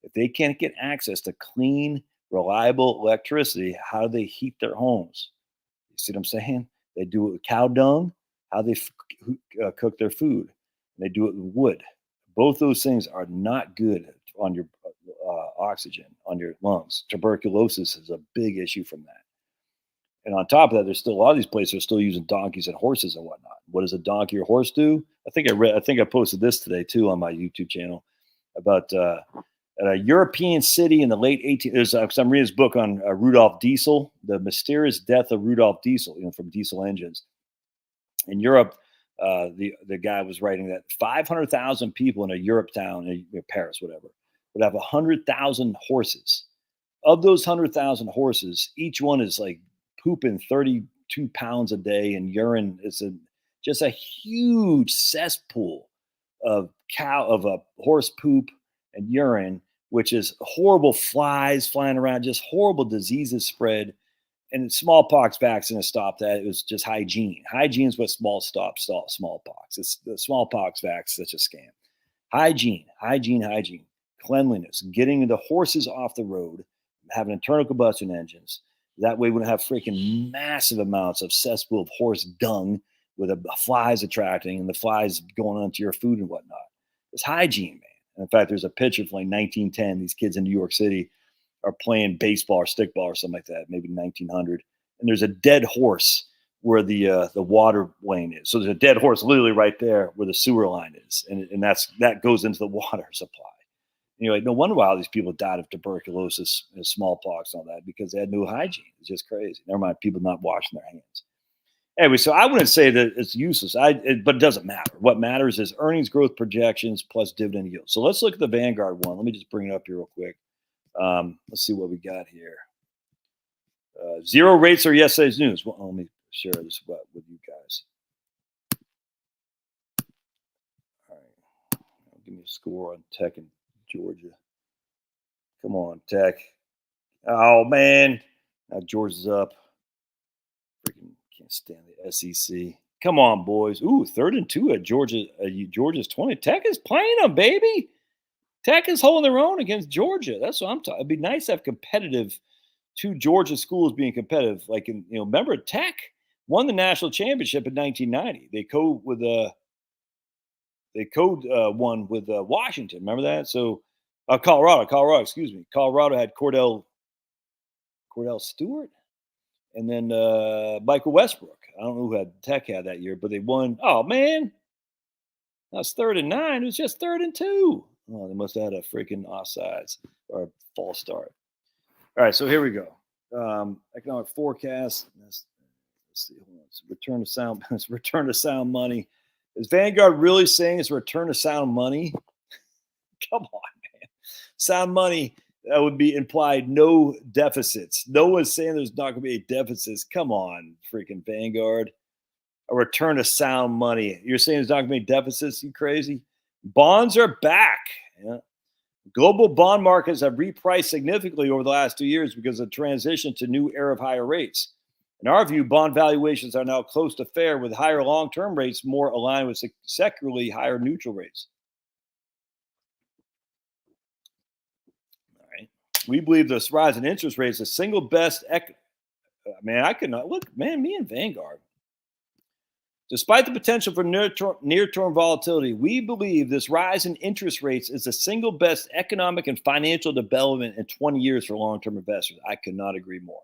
If they can't get access to clean, reliable electricity, how do they heat their homes? You see what I'm saying? They do it with cow dung, how they cook their food. They do it with wood. Both those things are not good on your oxygen, on your lungs. Tuberculosis is a big issue from that. And on top of that, there's still a lot of these places are still using donkeys and horses and whatnot. What does a donkey or horse do? I think I posted this today too on my YouTube channel about at a European city in the late 1800s. I'm reading this book on Rudolf Diesel, the mysterious death of Rudolf Diesel, from diesel engines. In Europe, the guy was writing that 500,000 people in a Europe town, in Paris, whatever, would have 100,000 horses. Of those 100,000 horses, each one is like pooping 32 pounds a day, and urine is just a huge cesspool of horse poop and urine, which is horrible flies flying around, just horrible diseases spread. And smallpox vaccine stopped that. It was just hygiene. Hygiene is what stops smallpox. It's the smallpox vaccine, such a scam. Hygiene, cleanliness, getting the horses off the road, having internal combustion engines. That way we don't have freaking massive amounts of cesspool of horse dung with the flies attracting and the flies going onto your food and whatnot. It's hygiene, man. And in fact, there's a picture from like 1910. These kids in New York City are playing baseball or stickball or something like that, maybe 1900. And there's a dead horse where the water lane is. So there's a dead horse literally right there where the sewer line is. And that goes into the water supply. No wonder why all these people died of tuberculosis and smallpox and all that, because they had no hygiene. It's just crazy. Never mind people not washing their hands. Anyway, so I wouldn't say that it's useless, but it doesn't matter. What matters is earnings growth projections plus dividend yield. So let's look at the Vanguard one. Let me just bring it up here real quick. Let's see what we got here. Zero rates are yesterday's news. Well, let me share this with you guys. All right. Give me a score on Tech and Georgia. Come on, Tech. Oh, man. Now Georgia's up. Freaking can't stand the SEC. Come on, boys. Ooh, 3rd and 2 at Georgia. Georgia's 20. Tech is playing them, baby. Tech is holding their own against Georgia. That's what I'm talking. It'd be nice to have two Georgia schools being competitive. Like, remember Tech won the national championship in 1990. They won with Washington. Remember that? So Colorado, excuse me. Colorado had Cordell Stewart and then Michael Westbrook. I don't know who Tech had that year, but they won. Oh, man. That's 3rd and 9. It was just 3rd and 2. Oh, they must have had a freaking offsides or a false start. All right, so here we go. Economic forecast. Let's see. Return to sound money. Is Vanguard really saying it's return to sound money? Come on, man. Sound money, that would be implied no deficits. No one's saying there's not going to be any deficits. Come on, freaking Vanguard. A return to sound money. You're saying there's not going to be deficits? You crazy? Bonds are back. Yeah. Global bond markets have repriced significantly over the last 2 years because of the transition to new era of higher rates. In our view, bond valuations are now close to fair, with higher long-term rates more aligned with secularly higher neutral rates. All right. We believe this rise in interest rates is the single best. Man, I could not look. Man, me and Vanguard. Despite the potential for near-term volatility, we believe this rise in interest rates is the single best economic and financial development in 20 years for long-term investors. I could not agree more.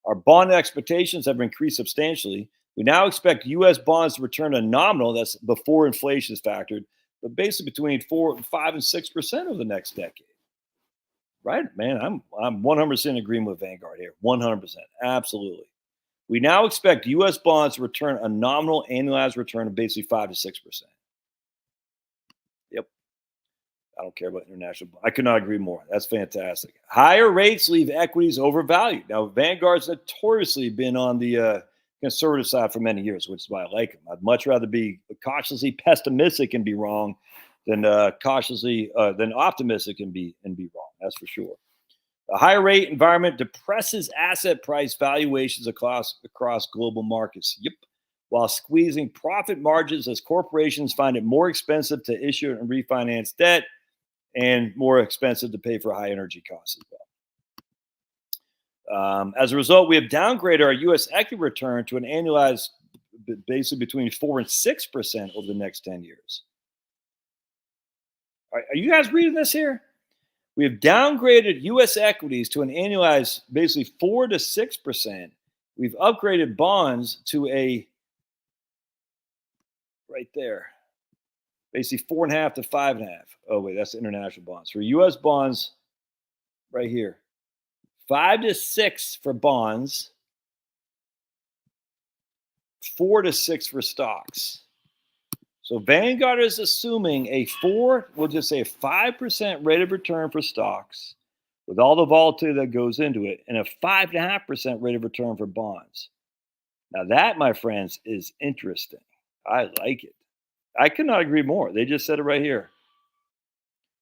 Our bond expectations have increased substantially. We now expect U.S. bonds to return to nominal, that's before inflation is factored, but basically between 5 and 6% over the next decade. Right, man? I'm 100% in agreement with Vanguard here. 100%, absolutely. We now expect U.S. bonds to return a nominal annualized return of basically 5 to 6%. Yep. I don't care about international. I could not agree more. That's fantastic. Higher rates leave equities overvalued. Now, Vanguard's notoriously been on the conservative side for many years, which is why I like them. I'd much rather be cautiously pessimistic and be wrong than cautiously than optimistic and be wrong. That's for sure. A higher rate environment depresses asset price valuations across global markets. Yep. While squeezing profit margins as corporations find it more expensive to issue and refinance debt and more expensive to pay for high energy costs as well. As a result, we have downgraded our U.S. equity return to an annualized basically between 4 and 6% over the next 10 years. Are you guys reading this here? We have downgraded U.S. equities to an annualized basically 4 to 6%. We've upgraded bonds to a right there, basically 4.5 to 5.5. Oh wait, that's international bonds. For U.S. bonds, right here, 5 to 6 for bonds, 4 to 6 for stocks. So Vanguard is assuming we'll just say a 5% rate of return for stocks with all the volatility that goes into it, and a 5.5% rate of return for bonds. Now that, my friends, is interesting. I like it. I could not agree more. They just said it right here.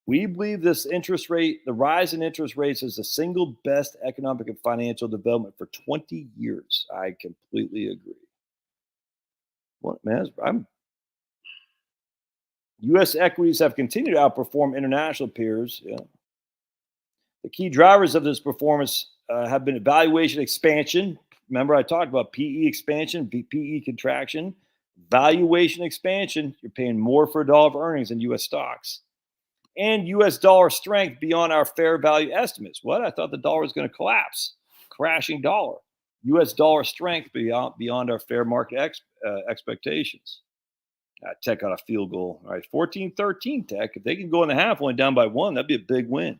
We believe the rise in interest rates is the single best economic and financial development for 20 years. I completely agree. What, man? U.S. equities have continued to outperform international peers. Yeah. The key drivers of this performance have been valuation expansion. Remember, I talked about PE expansion, PE contraction, valuation expansion. You're paying more for a dollar of earnings in U.S. stocks. And U.S. dollar strength beyond our fair value estimates. What? I thought the dollar was going to collapse. Crashing dollar. U.S. dollar strength beyond our fair market expectations. Tech got a field goal. All right, 14-13 Tech. If they can go in the half, only down by 1, that'd be a big win.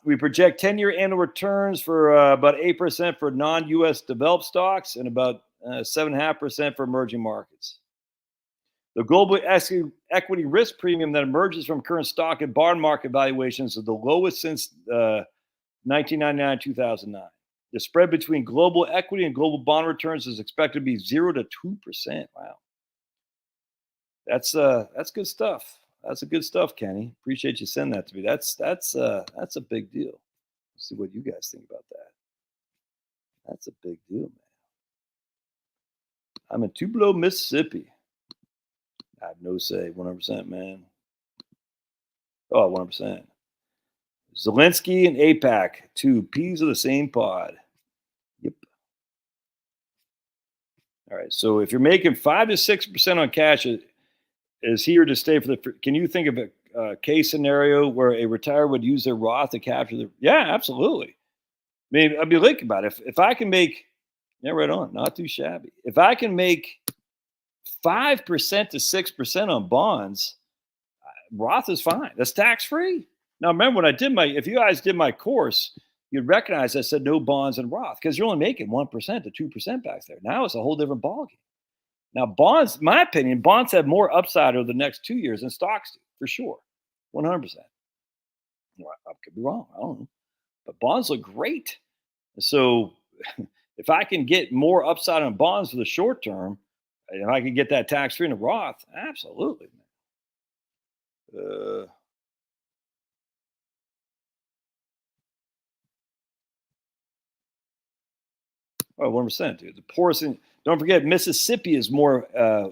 We project 10-year annual returns for about 8% for non-U.S. developed stocks and about 7.5% for emerging markets. The global equity risk premium that emerges from current stock and bond market valuations is the lowest since 1999-2009. The spread between global equity and global bond returns is expected to be 0 to 2%. Wow. That's good stuff. That's a good stuff, Kenny. Appreciate you sending that to me. That's a big deal. Let's see what you guys think about that. That's a big deal, man. I'm in Tupelo, Mississippi. I have no say. 100%, man. Oh, 100%. Zelensky and AIPAC, 2 peas of the same pod. Yep. All right. So if you're making 5 to 6% on cash, is here to stay for the? Can you think of a case scenario where a retired would use their Roth to capture the? Yeah, absolutely. Maybe I'd be thinking about it. If I can make, yeah, right on, not too shabby. If I can make 5% to 6% on bonds, Roth is fine. That's tax free. Now, remember when if you guys did my course, you'd recognize I said no bonds and Roth because you're only making 1% to 2% back there. Now it's a whole different ballgame. Now, bonds, in my opinion, bonds have more upside over the next 2 years than stocks do, for sure. 100%. I could be wrong. I don't know. But bonds look great. So if I can get more upside on bonds for the short term, and I can get that tax free in a Roth, absolutely. Oh, 1%, dude. The poorest in, don't forget, Mississippi is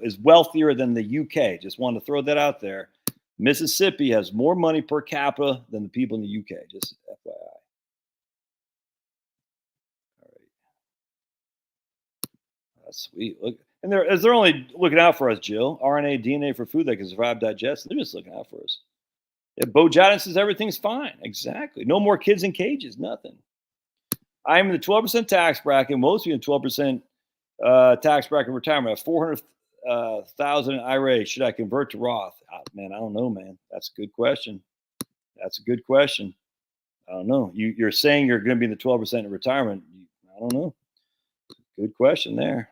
is wealthier than the UK. Just wanted to throw that out there. Mississippi has more money per capita than the people in the UK. Just FYI. All right, that's sweet. Look, and they're only looking out for us, Jill. RNA, DNA for food that can survive digestion. They're just looking out for us. Yeah, Bo Jadon says everything's fine. Exactly. No more kids in cages. Nothing. I'm in the 12% tax bracket. Most of you in 12% tax bracket retirement. I have 400,000 IRA. Should I convert to Roth? Man, I don't know, man. That's a good question. That's a good question. I don't know. You're saying you're going to be in the 12% in retirement. I don't know. Good question there.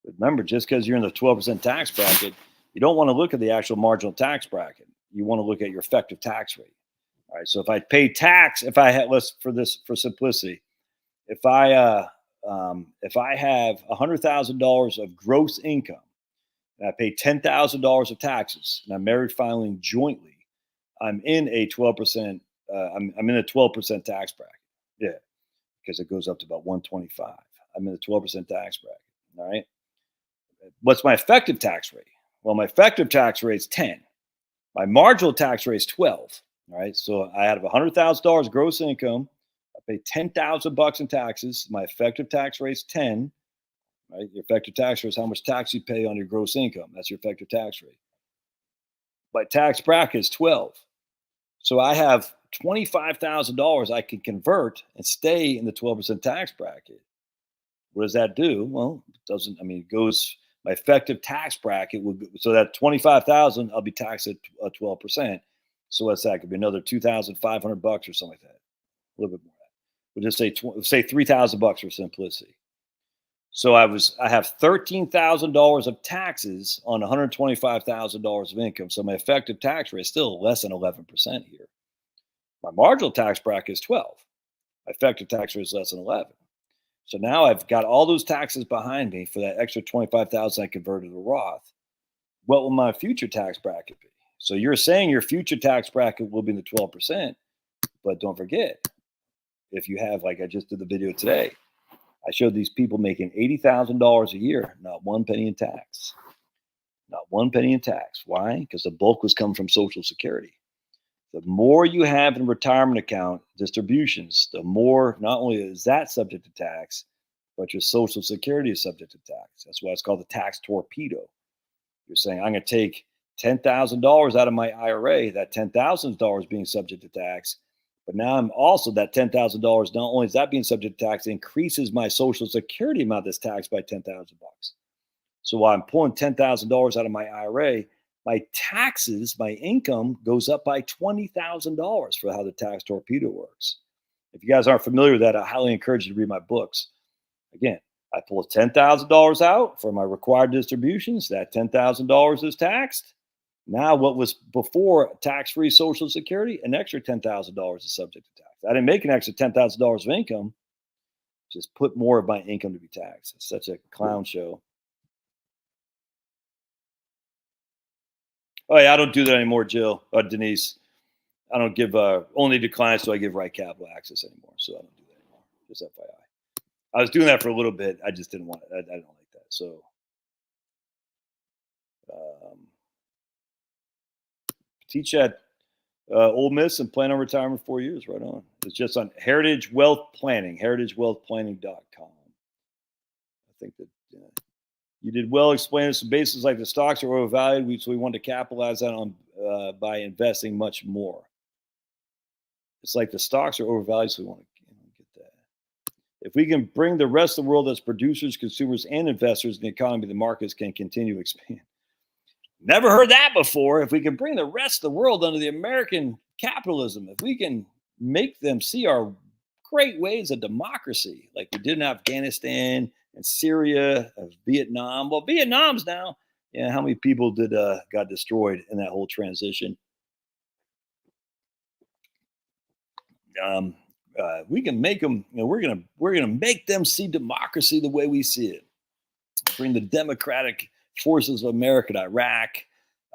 But remember, just because you're in the 12% tax bracket, you don't want to look at the actual marginal tax bracket. You want to look at your effective tax rate. All right. So if I pay tax, if I had, let's for simplicity, if I have $100,000 of gross income and I pay $10,000 of taxes and I'm married filing jointly, I'm in a 12%. I'm in a 12% tax bracket. Yeah, because it goes up to about 125. I'm in the 12% tax bracket. All right. What's my effective tax rate? Well, my effective tax rate is 10. My marginal tax rate is 12. All right. So I have $100,000 gross income. I pay $10,000 in taxes. My effective tax rate is 10. Right. Your effective tax rate is how much tax you pay on your gross income. That's your effective tax rate. My tax bracket is 12. So I have $25,000 I can convert and stay in the 12% tax bracket. What does that do? Well, it doesn't. I mean, it goes. My effective tax bracket would so that 25,000 I'll be taxed at 12%. So what's that? Could be another $2,500 or something like that. A little bit more. We'll just say $3,000 for simplicity. So I have $13,000 of taxes on $125,000 of income. So my effective tax rate is still less than 11% here. My marginal tax bracket is 12. My effective tax rate is less than 11. So now I've got all those taxes behind me for that extra 25,000 I converted to Roth. What will my future tax bracket be? So you're saying your future tax bracket will be in the 12%, but don't forget, if you have, like I just did the video today, I showed these people making $80,000 a year, not one penny in tax. Not one penny in tax. Why? Because the bulk was coming from Social Security. The more you have in retirement account distributions, the more not only is that subject to tax, but your Social Security is subject to tax. That's why it's called the tax torpedo. You're saying, I'm going to take $10,000 out of my IRA. That $10,000 being subject to tax. But now I'm also that $10,000. Not only is that being subject to tax, it increases my Social Security amount that's taxed by $10,000. So while I'm pulling $10,000 out of my IRA, my taxes, my income goes up by $20,000 for how the tax torpedo works. If you guys aren't familiar with that, I highly encourage you to read my books. Again, I pull $10,000 out for my required distributions. That $10,000 is taxed. Now, what was before tax-free Social Security, an extra $10,000 is subject to tax. I didn't make an extra $10,000 of income. Just put more of my income to be taxed. It's such a clown show. Oh yeah, I don't do that anymore, Jill. Denise. I don't give only to clients do I give right capital access anymore. So I don't do that anymore. Just FYI. I was doing that for a little bit. I just didn't want it. I don't like that. So teach at Ole Miss and plan on retirement 4 years. Right on. It's just on Heritage Wealth Planning, heritagewealthplanning.com. I think that you did well explaining some bases like the stocks are overvalued. So we want to capitalize on by investing much more. It's like the stocks are overvalued, so we want to get that. If we can bring the rest of the world as producers, consumers, and investors in the economy, the markets can continue to expand. Never heard that before. If we can bring the rest of the world under the American capitalism, if we can make them see our great ways of democracy, like we did in Afghanistan and Syria, Vietnam. Well, Vietnam's now. Yeah, how many people did got destroyed in that whole transition? We can make them. We're gonna make them see democracy the way we see it. Bring the democratic forces of America to Iraq.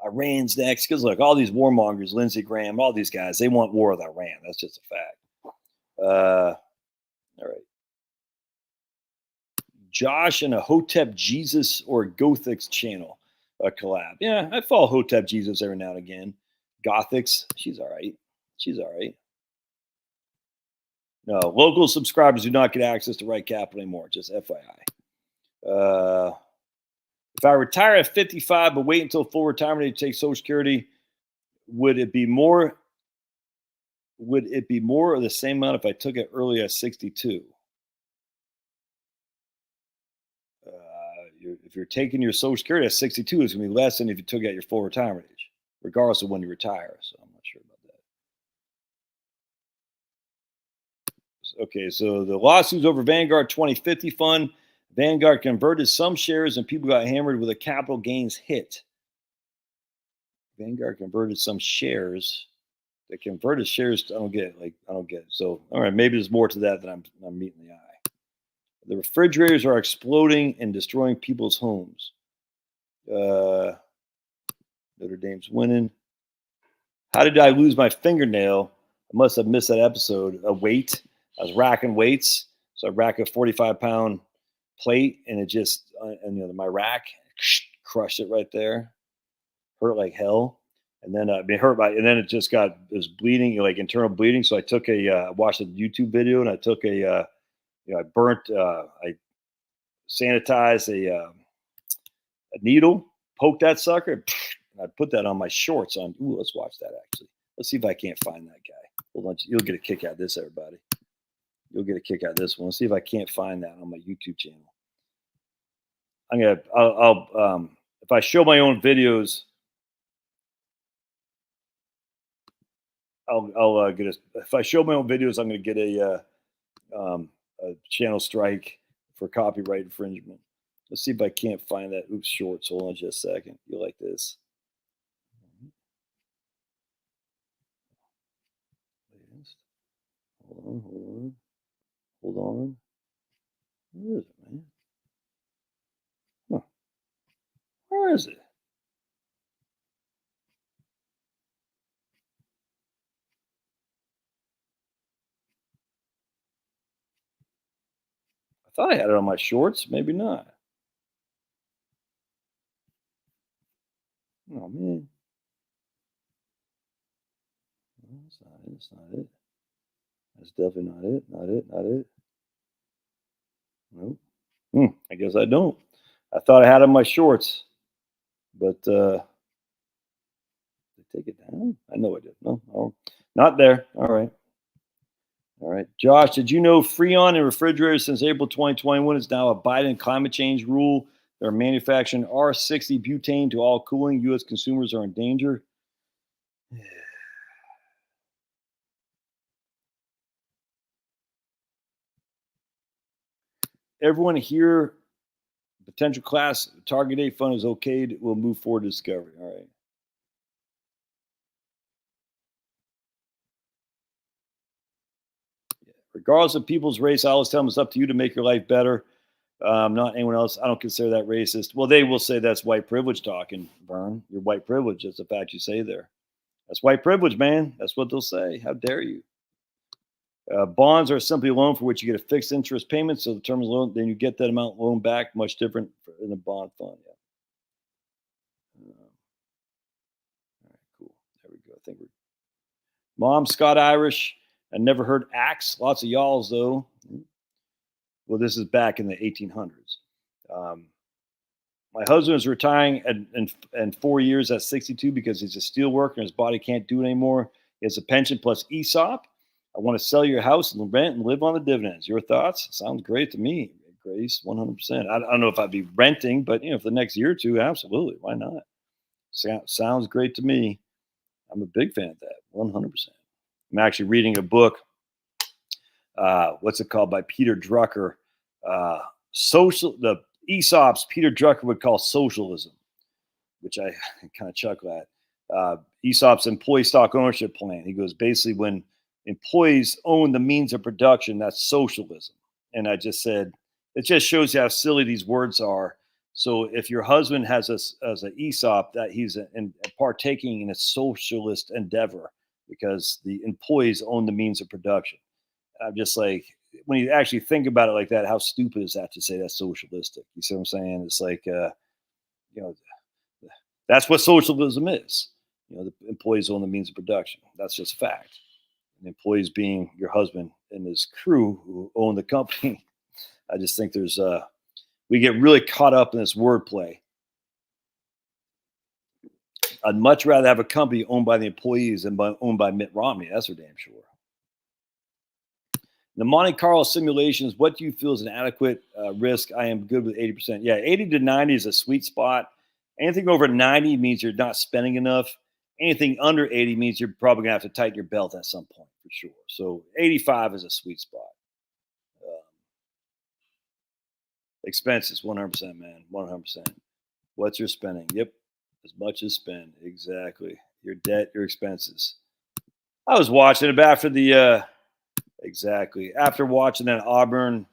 Iran's next, because look, all these warmongers, Lindsey Graham, all these guys, they want war with Iran. That's just a fact. All right. Josh and a Hotep Jesus or Gothix channel collab. Yeah, I follow Hotep Jesus every now and again. Gothix, she's all right. She's all right. No, local subscribers do not get access to Right Capital anymore. Just FYI. If I retire at 55 but wait until full retirement to take Social Security, would it be more? Would it be more or the same amount if I took it early at 62? If you're taking your Social Security at 62, it's going to be less than if you took it at your full retirement age, regardless of when you retire. So I'm not sure about that. Okay, so the lawsuits over Vanguard 2050 fund. Vanguard converted some shares and people got hammered with a capital gains hit. Vanguard converted some shares. They converted shares. I don't get it. I don't get it. So, all right, maybe there's more to that than I'm meeting the eye. The refrigerators are exploding and destroying people's homes. Notre Dame's winning. How did I lose my fingernail? I must have missed that episode. A weight. I was racking weights. So I rack a 45-pound plate, and it just, my rack crushed it right there. Hurt like hell. And then and then it just it was bleeding, like internal bleeding. So I took I watched a YouTube video, and I took I sanitized a needle, poked that sucker, and I put that on my shorts. Let's watch that actually. Let's see if I can't find that guy. Hold on, you'll get a kick out of this, everybody. You'll get a kick out of this one. Let's see if I can't find that on my YouTube channel. I'll if I show my own videos, I'll get if I show my own videos, I'm going to get a channel strike for copyright infringement. Let's see if I can't find that. Oops, shorts. Hold on just a second. You like this? Hold on. Where is it, man? Huh. Where is it? I thought I had it on my shorts. Maybe not. Oh, man. That's not it. That's not it. That's definitely not it. Not it. Not it. Nope. I guess I don't. I thought I had it on my shorts. But did I take it down? I know I did. No, not there. All right. All right. Josh, did you know Freon in refrigerators since April 2021 is now a Biden climate change rule? They're manufacturing R60 butane to all cooling. U.S. consumers are in danger. Everyone here, potential class target date fund is okay. We'll move forward to discovery. All right. Regardless of people's race, I always tell them it's up to you to make your life better. Not anyone else. I don't consider that racist. Well, they will say that's white privilege talking, Vern. You're white privilege. That's the fact you say there. That's white privilege, man. That's what they'll say. How dare you? Bonds are simply a loan for which you get a fixed interest payment. So the term is loan, then you get that amount loan back, much different in a bond fund. Yeah. All right, cool. There we go. I think we're. Mom, Scott Irish. I never heard axe. Lots of y'alls, though. Well, this is back in the 1800s. My husband is retiring in 4 years at 62 because he's a steel worker and his body can't do it anymore. He has a pension plus ESOP. I want to sell your house and rent and live on the dividends. Your thoughts? Sounds great to me, Grace. 100%. I don't know if I'd be renting, but for the next year or two, absolutely. Why not? Sounds great to me. I'm a big fan of that. 100%. I'm actually reading a book. What's it called? By Peter Drucker. The ESOPs Peter Drucker would call socialism, which I kind of chuckle at. ESOP's employee stock ownership plan. He goes, basically, when employees own the means of production, that's socialism. And I just said, it just shows you how silly these words are. So if your husband has as an ESOP, that he's partaking in a socialist endeavor because the employees own the means of production. I'm just like, when you actually think about it like that, how stupid is that to say that's socialistic? You see what I'm saying? It's like, you know, that's what socialism is. The employees own the means of production. That's just a fact. And employees being your husband and his crew who own the company. I just think we get really caught up in this wordplay. I'd much rather have a company owned by the employees than owned by Mitt Romney. That's for damn sure. The Monte Carlo simulations, what do you feel is an adequate risk? I am good with 80%. Yeah, 80 to 90 is a sweet spot. Anything over 90 means you're not spending enough. Anything under 80 means you're probably going to have to tighten your belt at some point for sure. So 85 is a sweet spot. Expenses, 100%, man, 100%. What's your spending? Yep, as much as spend. Exactly. Your debt, your expenses. I was watching it after the exactly after watching that Auburn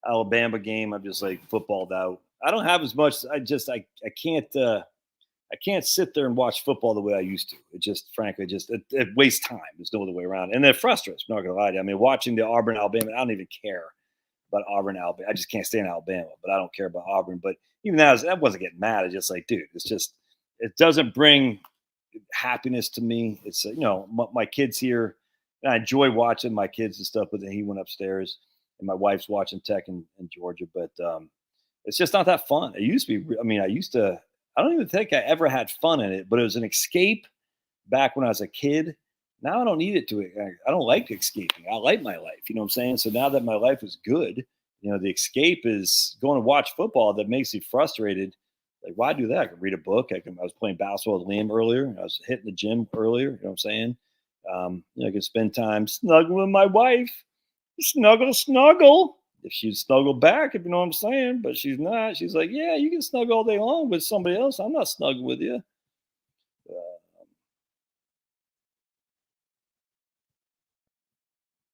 Alabama game. I'm just like footballed out. I don't have as much. I can't sit there and watch football the way I used to. It just, frankly, it wastes time. There's no other way around, and it frustrates. I'm not gonna lie to you. I mean, watching the Auburn Alabama, I don't even care about Auburn Alabama. I just can't stand Alabama, but I don't care about Auburn. But even that wasn't getting mad. It's just like, dude, it doesn't bring happiness to me. It's my kids here, and I enjoy watching my kids and stuff. But then he went upstairs, and my wife's watching Tech in Georgia. But it's just not that fun. It used to be. I mean, I don't even think I ever had fun in it, but it was an escape back when I was a kid. Now I don't need it to. I don't like escaping. I like my life. You know what I'm saying? So now that my life is good, the escape is going to watch football that makes me frustrated. Like, why do that? I can read a book. I was playing basketball with Liam earlier. I was hitting the gym earlier. You know what I'm saying? I can spend time snuggling with my wife. Snuggle. If she'd snuggle back, if you know what I'm saying, but she's not. She's like, yeah, you can snuggle all day long with somebody else. I'm not snuggling with you.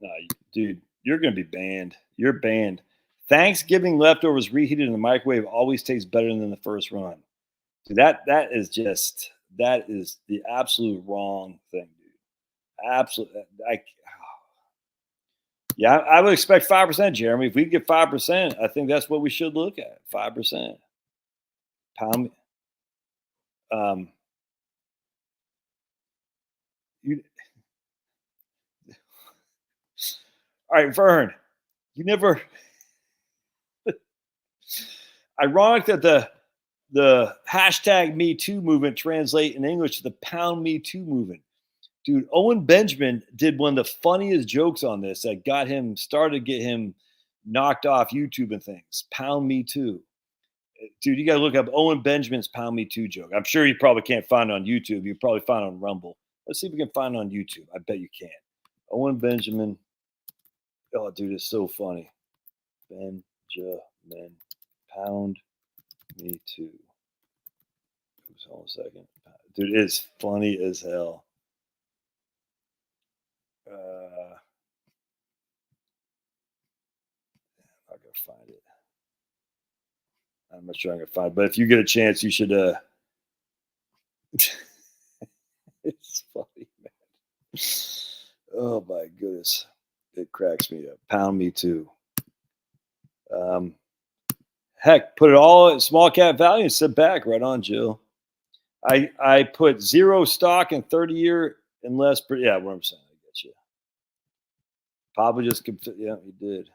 No, dude, you're going to be banned. You're banned. Thanksgiving leftovers reheated in the microwave always tastes better than the first run. Dude, that is the absolute wrong thing, dude. Absolutely. Yeah, I would expect 5%, Jeremy. If we get 5%, I think that's what we should look at. 5%. Pound. All right, Vern. You never. Ironic that the hashtag Me Too movement translate in English to the pound Me Too movement. Dude, Owen Benjamin did one of the funniest jokes on this that get him knocked off YouTube and things. Pound Me Too. Dude, you got to look up Owen Benjamin's Pound Me Too joke. I'm sure you probably can't find it on YouTube. You probably find it on Rumble. Let's see if we can find it on YouTube. I bet you can. Owen Benjamin. Oh, dude, it's so funny. Benjamin. Pound Me Too. Oops, hold on a second. Dude, it's funny as hell. I'm not gonna find it. I'm not sure I'm gonna find it, but if you get a chance, you should. It's funny, man. Oh my goodness, it cracks me up. Pound Me Too. Heck, put it all at small cap value and sit back. Right on, Jill. I put zero stock in 30-year unless. Yeah, what I'm saying. I get you. Probably just, yeah, he did.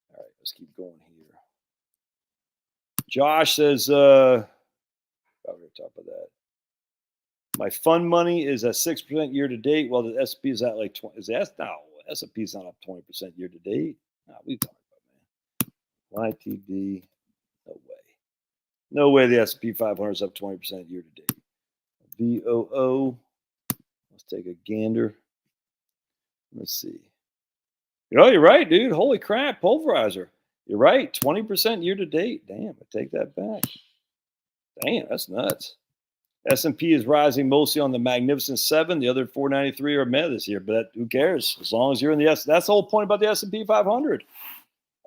All right, let's keep going here. Josh says, we're going to talk about that. My fund money is at 6% year to date, while the S&P is at like 20. S&P is not up 20% year to date. Nah, we talking about, man. YTD, no way. No way the S&P 500 is up 20% year to date. VOO, let's take a gander. Let's see. You're right, dude. Holy crap, pulverizer. You're right. 20% year to date. Damn, I take that back. Damn, that's nuts. S&P is rising mostly on the Magnificent Seven. The other 493 are meh this year, but who cares? As long as you're in the S. That's the whole point about the S&P 500.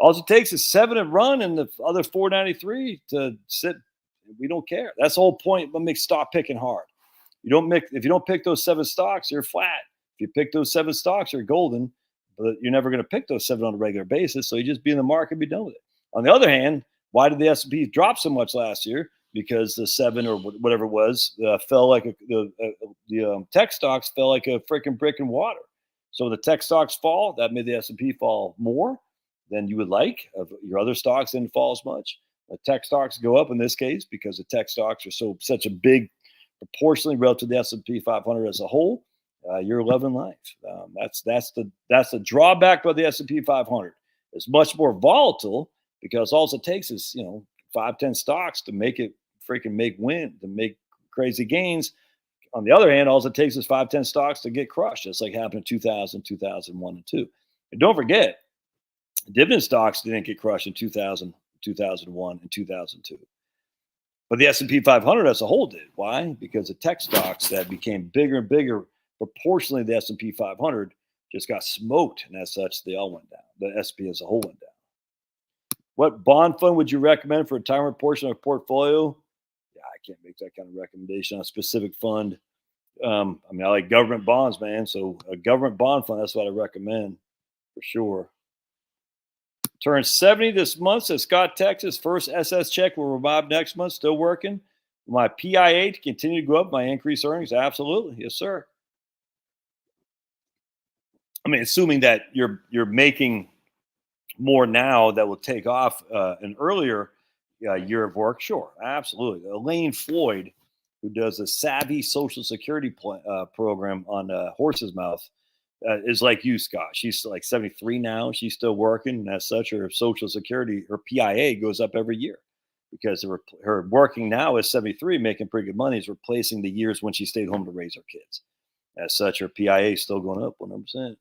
All it takes is 7 to run and the other 493 to sit. We don't care. That's the whole point. But stop picking hard. If you don't pick those 7 stocks, you're flat. If you pick those 7 stocks, you're golden. but you're never going to pick those 7 on a regular basis. So you just be in the market and be done with it. On the other hand, why did the S&P drop so much last year? Because the 7 or whatever it was fell like the tech stocks fell like a freaking brick in water. So the tech stocks fall, that made the S&P fall more than you would like. Of your other stocks didn't fall as much. The tech stocks go up in this case because the tech stocks are such a big proportionally relative to the S&P 500 as a whole. You're loving life. That's the drawback of the S&P 500. It's much more volatile because all it takes is 5-10 stocks to make it freaking to make crazy gains. On the other hand, all it takes is 5-10 stocks to get crushed. Just like happened in 2000, 2001, and 2. And don't forget, dividend stocks didn't get crushed in 2000, 2001, and 2002. But the S&P 500 as a whole did. Why? Because the tech stocks that became bigger and bigger proportionally, the S&P 500 just got smoked, and as such, they all went down. The S&P as a whole went down. What bond fund would you recommend for a retirement portion of a portfolio? Yeah, I can't make that kind of recommendation on a specific fund. I like government bonds, man. So a government bond fund, that's what I recommend for sure. Turned 70 this month, says Scott, Texas. First SS check will revive next month. Still working. My PIA to continue to go up, my increased earnings? Absolutely. Yes, sir. Assuming that you're making more now that will take off an earlier year of work, sure, absolutely. Elaine Floyd, who does a savvy Social Security program on Horse's Mouth, is like you, Scott. She's like 73 now. She's still working, and as such, her Social Security, her PIA, goes up every year because her working now is 73, making pretty good money, is replacing the years when she stayed home to raise her kids. As such, her PIA is still going up 100%.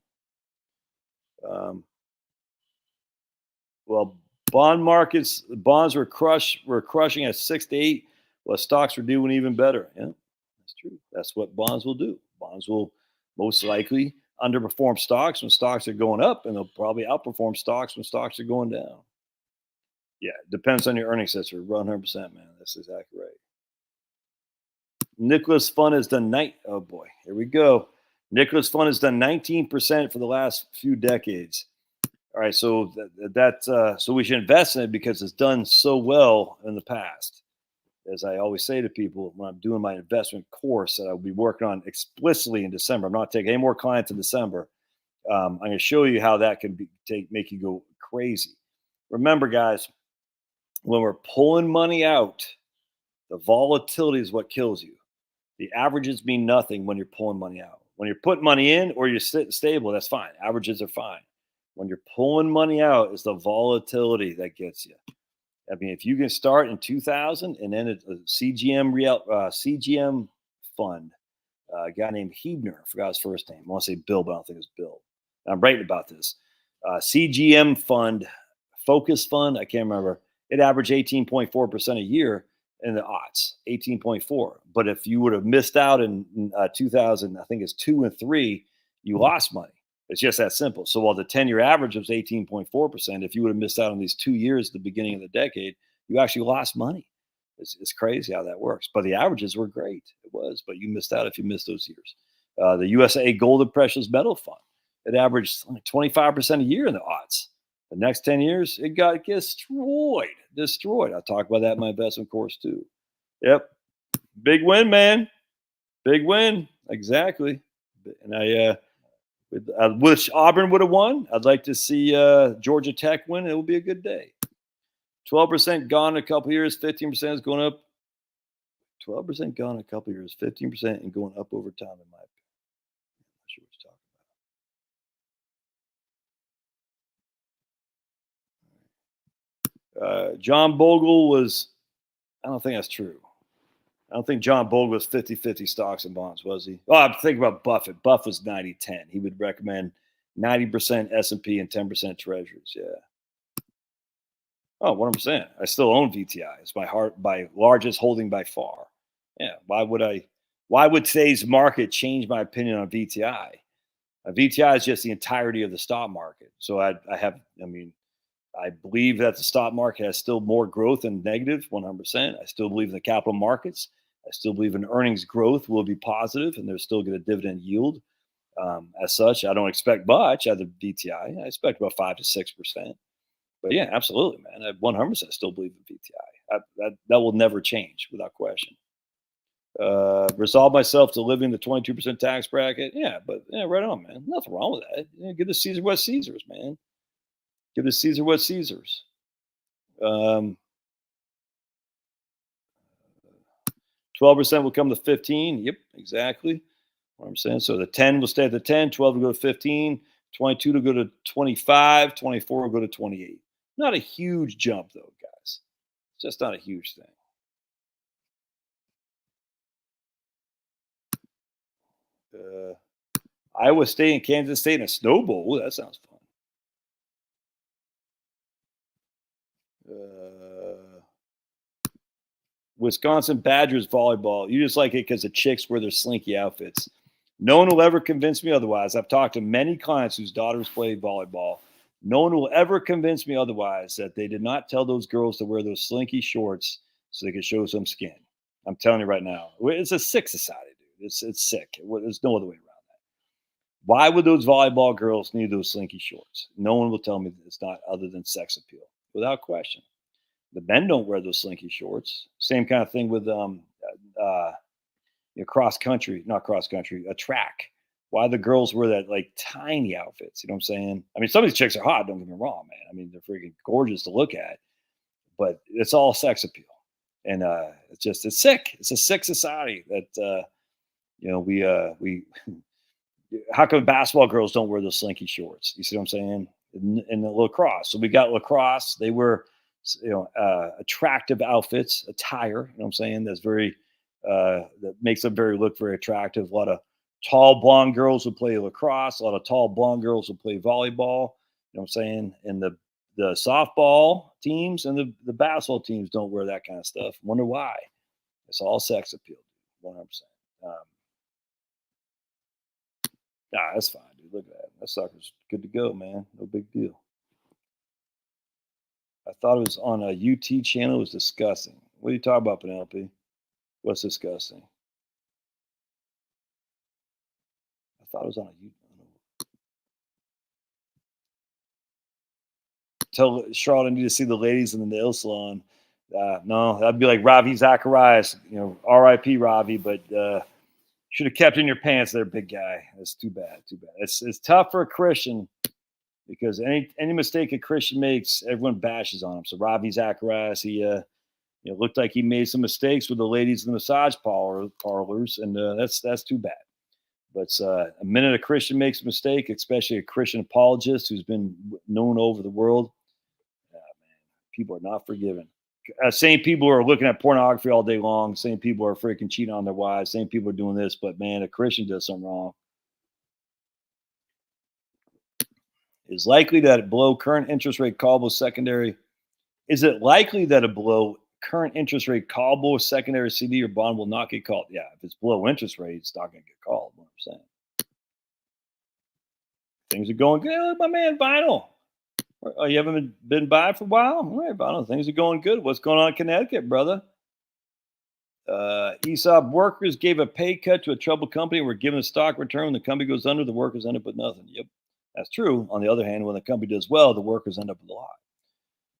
Well, bonds were crushing at 6 to 8. Well, stocks were doing even better. Yeah, that's true. That's what bonds will do. Bonds will most likely underperform stocks when stocks are going up, and they'll probably outperform stocks when stocks are going down. Yeah, it depends on your earnings sister. 100%, man. That's exactly right. Nicholas Fund has done oh boy, here we go. Nicholas Fund has done 19% for the last few decades. All right, so so we should invest in it because it's done so well in the past. As I always say to people when I'm doing my investment course that I'll be working on explicitly in December. I'm not taking any more clients in December. I'm going to show you how that can make you go crazy. Remember, guys, when we're pulling money out, the volatility is what kills you. The averages mean nothing when you're pulling money out. When you're putting money in or you're sitting stable, that's fine. Averages are fine. When you're pulling money out, it's the volatility that gets you. If you can start in 2000 and then a CGM fund, a guy named Hebner, I forgot his first name. I want to say Bill, but I don't think it's Bill. I'm writing about this. CGM fund, Focus Fund, I can't remember. It averaged 18.4% a year in the aughts, 18.4. But if you would have missed out in 2000, I think it's 2 and 3, you lost money. It's just that simple. So while the 10-year average was 18.4%, if you would have missed out on these 2 years at the beginning of the decade, you actually lost money. It's crazy how that works. But the averages were great. It was, but you missed out if you missed those years. The USA Gold and Precious Metal Fund, it averaged 25% a year in the aughts. The next 10 years, it got destroyed. I'll talk about that in my investment course too. Yep. Big win, man. Big win. Exactly. And I wish Auburn would have won. I'd like to see Georgia Tech win. It will be a good day. 12% gone in a couple years. 15% is going up. 12% gone in a couple years. 15% and going up over time, in my opinion. I'm not sure what you're talking about. John Bogle was, I don't think that's true. I don't think John Bogle was 50-50 stocks and bonds, was he? Oh, I'm thinking about Buffett. Buffett was 90-10. He would recommend 90% S&P and 10% treasuries. Yeah. Oh, 100%. I still own VTI. It's my largest holding by far. Yeah. Why would today's market change my opinion on VTI? VTI is just the entirety of the stock market. So I believe that the stock market has still more growth than negative, 100%. I still believe in the capital markets. I still believe in earnings growth will be positive, and they're still get a dividend yield. As such, I don't expect much out of the VTI. I expect about 5 to 6%. But yeah, absolutely, man. I 100% still believe in VTI. That will never change without question. Resolve myself to living the 22% tax bracket. Yeah, but yeah, right on, man. Nothing wrong with that. Yeah, give the Caesar what Caesar's, man. Give the Caesar what Caesar's. Um, 12% will come to 15. Yep, exactly. What I'm saying. So the 10 will stay at the 10, 12 will go to 15, 22 to go to 25, 24 will go to 28. Not a huge jump though, guys. It's just not a huge thing. Uh, Iowa State and Kansas State in a snow bowl. Ooh, that sounds fun. Uh, Wisconsin Badgers volleyball. You just like it because the chicks wear their slinky outfits. No one will ever convince me otherwise. I've talked to many clients whose daughters play volleyball. No one will ever convince me otherwise that they did not tell those girls to wear those slinky shorts so they could show some skin. I'm telling you right now, it's a sick society, dude. It's sick. There's no other way around that. Why would those volleyball girls need those slinky shorts? No one will tell me that it's not other than sex appeal, without question. The men don't wear those slinky shorts. Same kind of thing with cross country, not cross country, a track. Why the girls wear that like tiny outfits? You know what I'm saying? I mean, some of these chicks are hot. Don't get me wrong, man. I mean, they're freaking gorgeous to look at, but it's all sex appeal, and it's sick. It's a sick society that we. How come basketball girls don't wear those slinky shorts? You see what I'm saying? In the lacrosse, so we got lacrosse. They wear attractive outfits, attire. You know what I'm saying? That's very that makes them look very attractive. A lot of tall blonde girls who play lacrosse. A lot of tall blonde girls who play volleyball. You know what I'm saying? And the softball teams and the basketball teams don't wear that kind of stuff. Wonder why? It's all sex appeal. 100%. That's fine, dude. Look at that. That sucker's good to go, man. No big deal. I thought it was on a UT channel. It was disgusting. What are you talking about, Penelope? What's disgusting? I thought it was on a UT. Tell Charlotte I need to see the ladies in the nail salon. No, that'd be like Ravi Zacharias. R.I.P. Ravi, but should have kept in your pants there, big guy. That's too bad. Too bad. It's tough for a Christian because any mistake a Christian makes, everyone bashes on him. So Ravi Zacharias, he looked like he made some mistakes with the ladies in the massage parlors, and that's too bad. But a minute a Christian makes a mistake, especially a Christian apologist who's been known over the world, man, people are not forgiven. Same people are looking at pornography all day long. Same people are freaking cheating on their wives. Same people are doing this. But man, a Christian does something wrong. Is likely that below current interest rate callable secondary. Is it likely that a below current interest rate callable secondary CD or bond will not get called? Yeah, if it's below interest rate, it's not going to get called. 100%. Things are going good. Look, my man, Vinyl. Oh, you haven't been by for a while? All right, Vinyl. Things are going good. What's going on in Connecticut, brother? ESOP workers gave a pay cut to a troubled company. Were given a stock return. When the company goes under, the workers end up with nothing. Yep, that's true. On the other hand, when the company does well, the workers end up with a lot.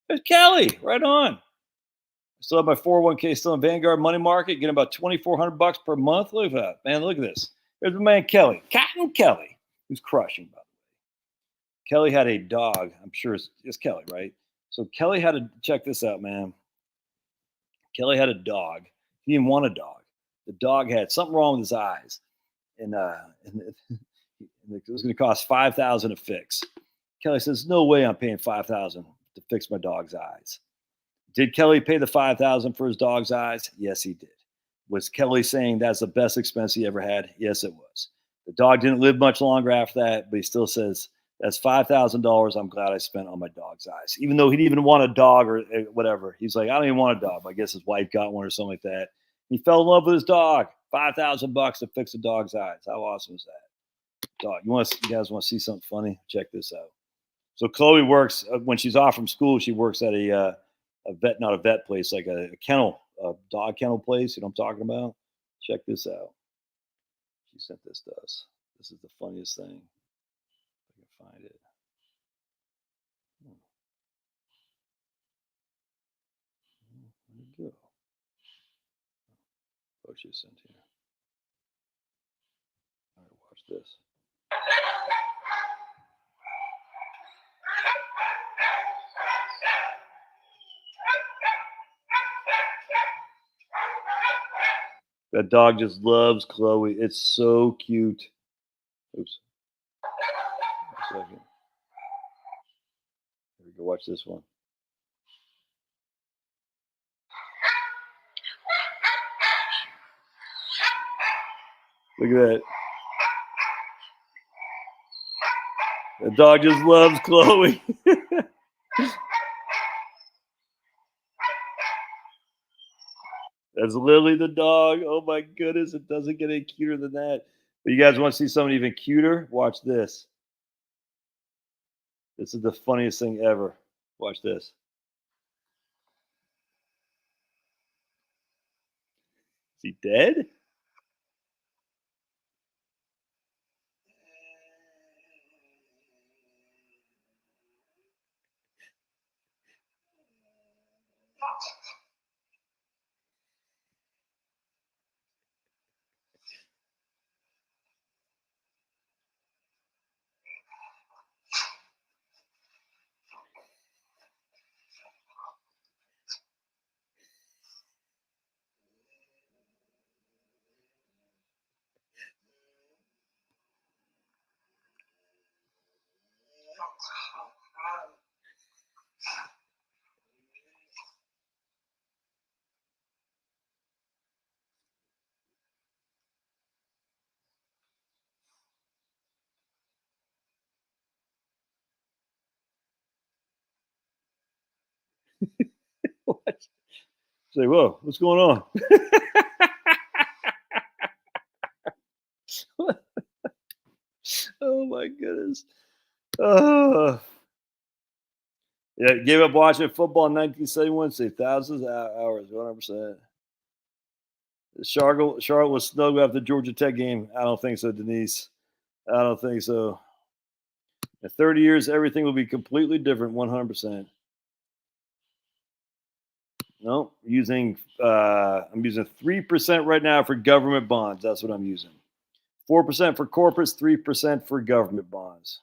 There's Kelly, right on. I still have my 401k still in Vanguard money market, getting about $2,400 per month. Look at that, man. Look at this. There's my man Kelly, Cotton Kelly, who's crushing. By the way, Kelly had a dog. I'm sure it's Kelly, right? So Kelly had to check this out, man. Kelly had a dog. He didn't want a dog. The dog had something wrong with his eyes, and it was going to cost $5,000 to fix. Kelly says, "No way, I'm paying $5,000 to fix my dog's eyes." Did Kelly pay the $5,000 for his dog's eyes? Yes, he did. Was Kelly saying that's the best expense he ever had? Yes, it was. The dog didn't live much longer after that, but he still says that's $5,000 I'm glad I spent on my dog's eyes. Even though he didn't even want a dog or whatever. He's like, I don't even want a dog. I guess his wife got one or something like that. He fell in love with his dog. $5,000 to fix a dog's eyes. How awesome is that? Dog. You guys want to see something funny? Check this out. So Chloe works when she's off from school. She works at a vet, not a vet place, like a kennel, a dog kennel place. You know what I'm talking about? Check this out. She sent this to us. This is the funniest thing. If I can find it. Where'd it go? Oh, she's sent here. All right, watch this. That dog just loves Chloe. It's so cute. Oops. A second. Here we go. Watch this one. Look at that. The dog just loves Chloe. That's Lily the dog. Oh my goodness, it doesn't get any cuter than that. But you guys want to see something even cuter? Watch this. This is the funniest thing ever. Watch this. Is he dead? Say, whoa, what's going on? Oh my goodness. Yeah, gave up watching football in 1971. Say thousands of hours, 100%. Charlotte was snug after the Georgia Tech game. I don't think so, Denise. I don't think so. In 30 years, everything will be completely different, 100%. No, I'm using 3% right now for government bonds. That's what I'm using. 4% for corporates, 3% for government bonds.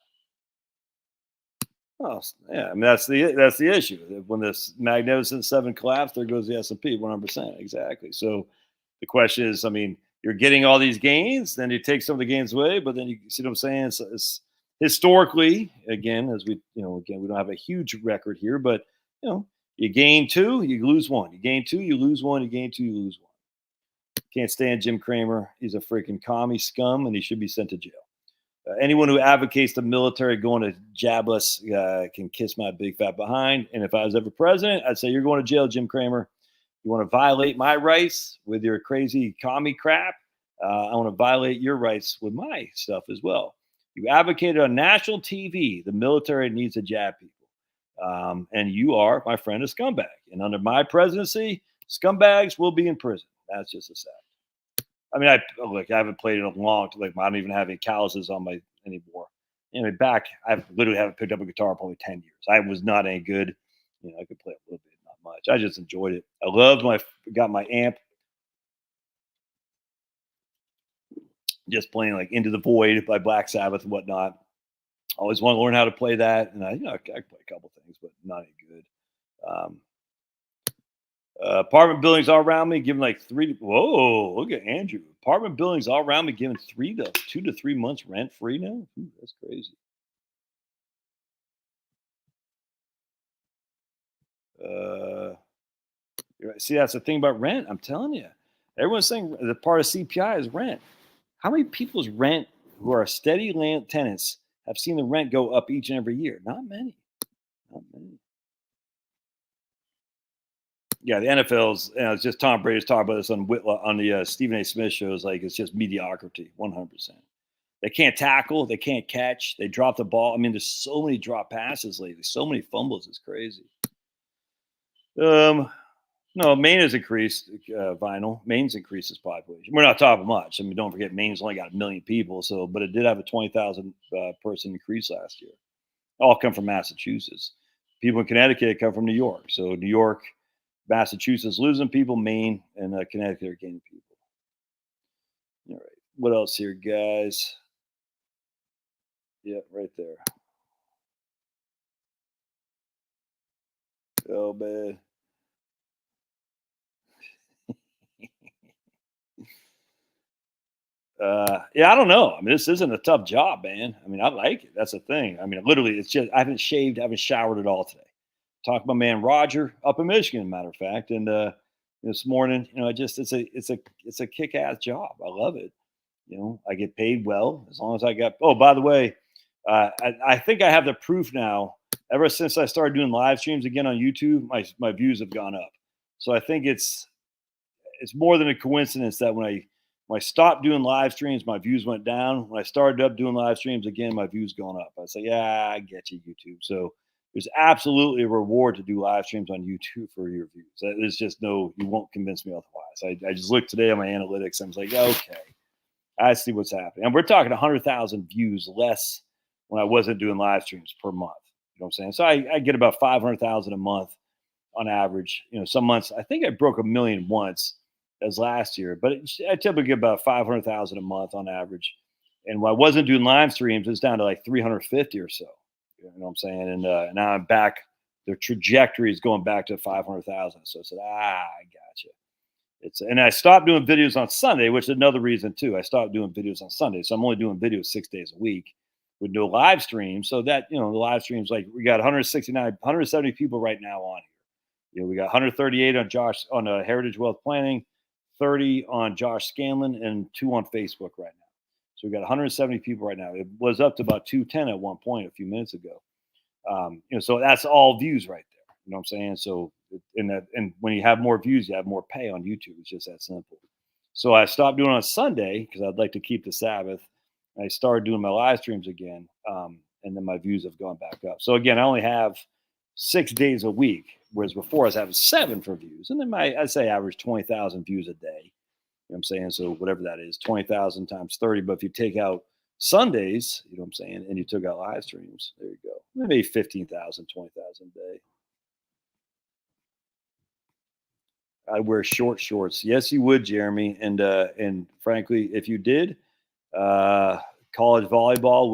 Oh, yeah. I mean, that's the issue. When this Magnificent Seven collapsed, there goes the S&P, 100%. Exactly. So the question is, I mean, you're getting all these gains, then you take some of the gains away, but then you see what I'm saying? It's historically, again, we don't have a huge record here, but you gain two, you lose one. You gain two, you lose one. You gain two, you lose one. Can't stand Jim Cramer. He's a freaking commie scum, and he should be sent to jail. Anyone who advocates the military going to jab us can kiss my big fat behind. And if I was ever president, I'd say, you're going to jail, Jim Cramer. You want to violate my rights with your crazy commie crap? I want to violate your rights with my stuff as well. You advocated on national TV, the military needs to jab people. And you are, my friend, a scumbag. And under my presidency, scumbags will be in prison. That's just a fact. I mean, I haven't played in a long time. I don't even have any calluses on my anymore. I literally haven't picked up a guitar in probably 10 years. I was not any good. I could play a little bit, not much. I just enjoyed it. I got my amp. Just playing like Into the Void by Black Sabbath and whatnot. I always want to learn how to play that. And I play a couple things, but not any good. Apartment buildings all around me giving like whoa, look at Andrew. Apartment buildings all around me giving 2 to 3 months rent free now. Ooh, that's crazy. See, that's the thing about rent. I'm telling you, everyone's saying the part of CPI is rent. How many people's rent who are steady land tenants have seen the rent go up each and every year? Not many. Not many. Yeah, the NFL's. It's just Tom Brady's talking about this on the Stephen A. Smith shows. Like, it's just mediocrity, 100%. They can't tackle, they can't catch, they drop the ball. I mean, there's so many drop passes lately, so many fumbles. It's crazy. No, Maine has increased vinyl. Maine's increased its population. We're not talking much. I mean, don't forget Maine's only got 1 million people. So, but it did have a 20,000 person increase last year. All come from Massachusetts. People in Connecticut come from New York. So New York, Massachusetts losing people. Maine and Connecticut are gaining people. All right. What else here, guys? Yeah, right there. Oh man. Yeah, I don't know. I mean, this isn't a tough job, man. I mean, I like it. That's the thing. I mean, literally, it's just I haven't shaved, I haven't showered at all today. Talked to my man Roger up in Michigan, matter of fact, and this morning, it's a kick ass job. I love it. I get paid well as long as I got. Oh, by the way, I think I have the proof now. Ever since I started doing live streams again on YouTube, my views have gone up. So I think it's more than a coincidence that when I stopped doing live streams, my views went down. When I started up doing live streams again, my views gone up. I say, yeah, I get you, YouTube. So there's absolutely a reward to do live streams on YouTube for your views. There's just no, you won't convince me otherwise. I just looked today at my analytics. I was like, okay, I see what's happening. And we're talking 100,000 views less when I wasn't doing live streams per month. You know what I'm saying? So I get about 500,000 a month on average. Some months, I think I broke 1 million once as last year, but I typically get about 500,000 a month on average. And when I wasn't doing live streams, it's down to like 350 or so. You know what I'm saying? And now I'm back. The trajectory is going back to 500,000. So I said, I gotcha. And I stopped doing videos on Sunday, which is another reason too. I stopped doing videos on Sunday, so I'm only doing videos 6 days a week with no live streams. So that the live streams, like we got 170 people right now on here. We got 138 on Josh on Heritage Wealth Planning, 30 on Josh Scanlon, and 2 on Facebook right now. So we got 170 people right now. It was up to about 210 at one point a few minutes ago. So that's all views right there. You know what I'm saying? So and when you have more views, you have more pay on YouTube. It's just that simple. So I stopped doing it on Sunday because I'd like to keep the Sabbath. I started doing my live streams again, and then my views have gone back up. So again, I only have 6 days a week, whereas before I was having 7 for views, and then I'd say average 20,000 views a day. You know what I'm saying? So whatever that is, 20,000 times 30. But if you take out Sundays, you know what I'm saying, and you took out live streams, there you go. Maybe 15,000, 20,000 a day. I wear short shorts. Yes, you would, Jeremy. And frankly, if you did, college volleyball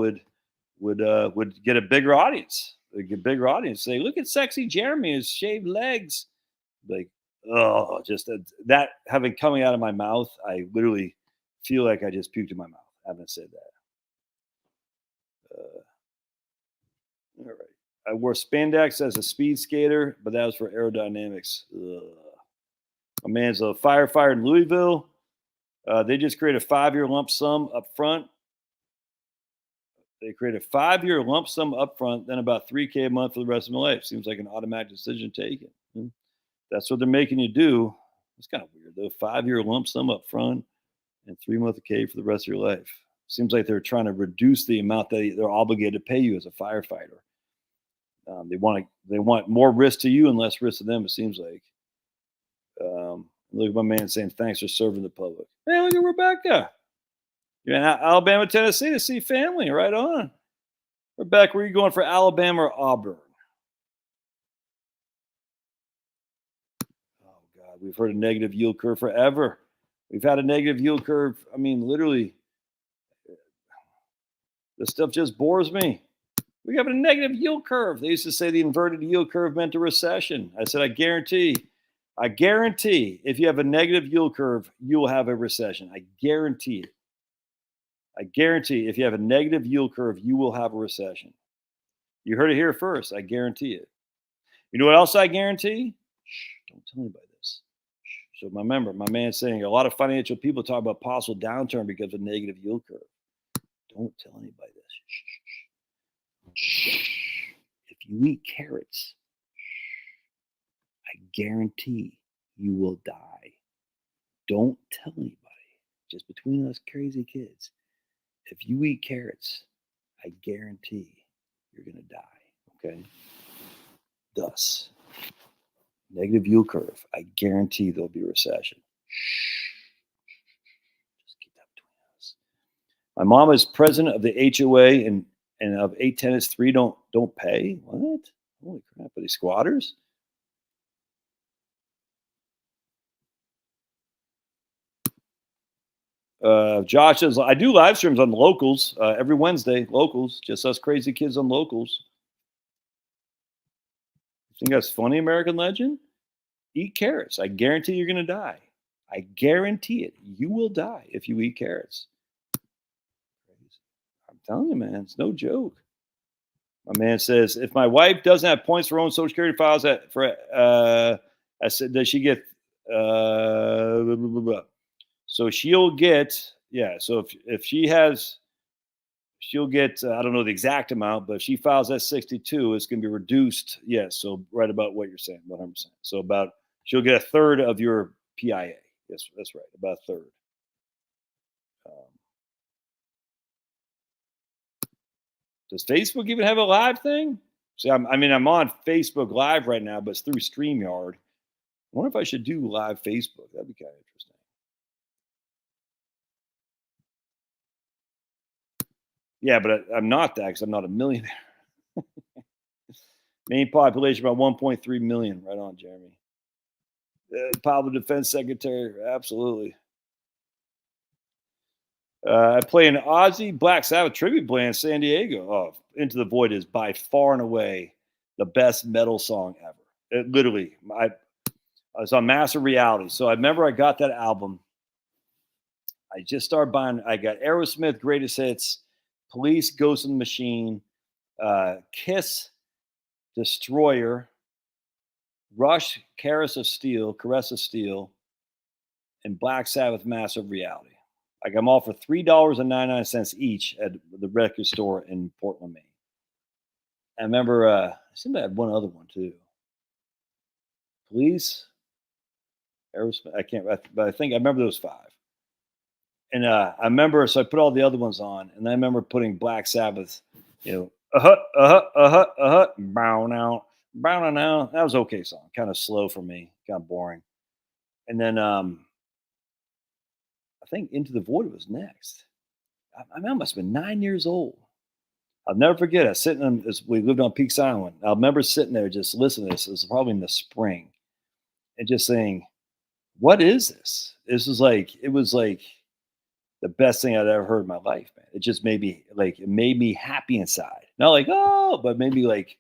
would get a bigger audience. It'd get a bigger audience. Say, look at sexy Jeremy, his shaved legs. Like, oh, just that having coming out of my mouth, I literally feel like I just puked in my mouth. I haven't said that. All right. I wore spandex as a speed skater, but that was for aerodynamics. Ugh. My man's a firefighter in Louisville. They just created a 5-year lump sum up front. They create a 5-year lump sum up front, then about $3K a month for the rest of my life. Seems like an automatic decision taken. That's what they're making you do. It's kind of weird though. 5-year lump sum up front and 3 month K for the rest of your life. Seems like they're trying to reduce the amount that they're obligated to pay you as a firefighter. They want more risk to you and less risk to them. It seems like. Look at my man saying thanks for serving the public. Hey, look at Rebecca. You're in Alabama, Tennessee to see family. Right on. Rebecca, where are you going for Alabama or Auburn? Oh, God. We've heard a negative yield curve forever. We've had a negative yield curve. I mean, literally, this stuff just bores me. We have a negative yield curve. They used to say the inverted yield curve meant a recession. I said, I guarantee if you have a negative yield curve, you will have a recession. I guarantee it. I guarantee if you have a negative yield curve, you will have a recession. You heard it here first. I guarantee it. You know what else I guarantee? Shh, don't tell anybody this. Shh. So remember, my man's saying a lot of financial people talk about possible downturn because of negative yield curve. Don't tell anybody this. Shh, shh, shh. If you eat carrots, I guarantee you will die. Don't tell anybody. Just between us crazy kids. If you eat carrots, I guarantee you're going to die. Okay? Thus, Negative yield curve. I guarantee there'll be a recession. Shh. Just keep that between us. My mom is president of the HOA, and of 8 tenants, 3 don't pay. What? Holy crap! Are they squatters? Josh says I do live streams on the locals every Wednesday. Locals, just us crazy kids on locals. You think that's funny, American legend? Eat carrots. I guarantee you're going to die. I guarantee it. You will die if you eat carrots. I'm telling you, man, it's no joke. My man says, if my wife doesn't have points for her own Social Security files, I said, does she get? Blah, blah, blah, blah. So she'll get, yeah. So if she has, she'll get. I don't know the exact amount, but if she files S-62, it's going to be reduced. Yes. So right about what you're saying, 100%. So about she'll get a third of your PIA. Yes, that's right, about a third. Does Facebook even have a live thing? See, I'm on Facebook Live right now, but it's through StreamYard. I wonder if I should do live Facebook. That'd be kind of interesting. Yeah, but I'm not that because I'm not a millionaire. Main population about 1.3 million. Right on, Jeremy. Pablo Defense Secretary. Absolutely. I play an Ozzy Black Sabbath tribute band in San Diego. Oh, Into the Void is by far and away the best metal song ever. It literally, I was on Massive Reality. So I remember I got that album. I just started buying. I got Aerosmith Greatest Hits, Police, Ghost in the Machine, Kiss, Destroyer, Rush, Caress of Steel, and Black Sabbath Massive Reality. I got them all for $3.99 each at the record store in Portland, Maine. I remember I think I had one other one too. Police, Aerosmith. I can't, but I think I remember those 5. And I remember, so I put all the other ones on, and I remember putting Black Sabbath, bow now. That was okay song, kind of slow for me, kind of boring. And then I think Into the Void was next. I must have been 9 years old. I'll never forget. I was sitting on, we lived on Peaks Island. I remember sitting there just listening to this. It was probably in the spring, and just saying, "What is this?" It was like the best thing I'd ever heard in my life, man. It just made me happy inside. Not like, oh, but maybe like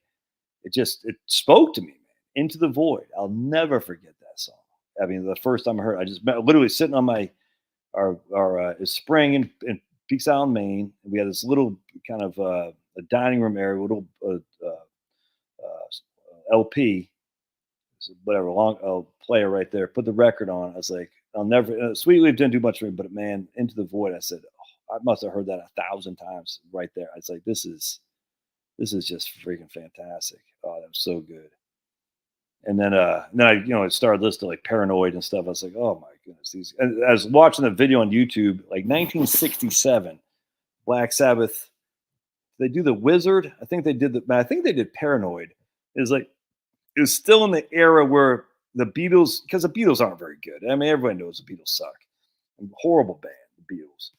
it spoke to me, man. Into the Void. I'll never forget that song. I mean, the first time I heard it, I just literally sitting on our spring in Peaks Island, Maine. We had this little kind of a dining room area, little LP, whatever, long player right there. Put the record on. I was like, I'll never. Sweet Leaf didn't do much for me, but man, Into the Void. I said, oh, I must have heard that 1,000 times right there. I was like, this is just freaking fantastic. Oh, that was so good. And then I started listening to like Paranoid and stuff. I was like, oh my goodness, and I was watching the video on YouTube, like 1967, Black Sabbath. They do the Wizard. I think they did Paranoid. It was still in the era where the Beatles, because the Beatles aren't very good. I mean, everybody knows the Beatles suck. Horrible band, the Beatles.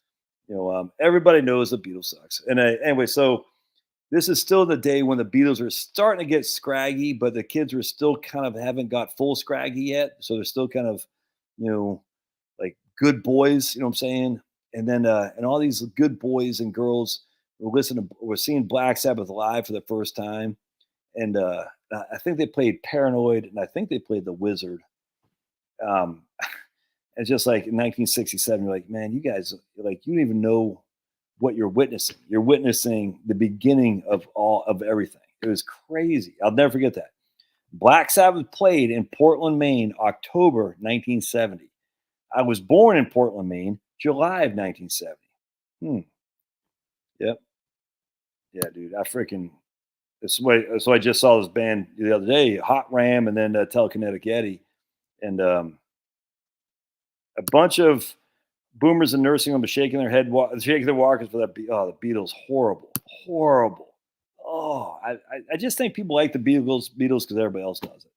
Everybody knows the Beatles sucks. And anyway, so this is still the day when the Beatles are starting to get scraggy, but the kids are still kind of haven't got full scraggy yet. So they're still kind of, like good boys, you know what I'm saying? And then, and all these good boys and girls were seeing Black Sabbath live for the first time. And I think they played Paranoid, and I think they played The Wizard. It's just like in 1967, you're like, man, you guys, like, you don't even know what you're witnessing. You're witnessing the beginning of everything. It was crazy. I'll never forget that. Black Sabbath played in Portland, Maine, October 1970. I was born in Portland, Maine, July of 1970. Yep. Yeah, dude. So I just saw this band the other day, Hot Ram, and then Telekinetic Eddie, and a bunch of boomers in nursing homes shaking their head, shaking their walkers for that. The Beatles, horrible. Oh, I just think people like the Beatles because everybody else does it.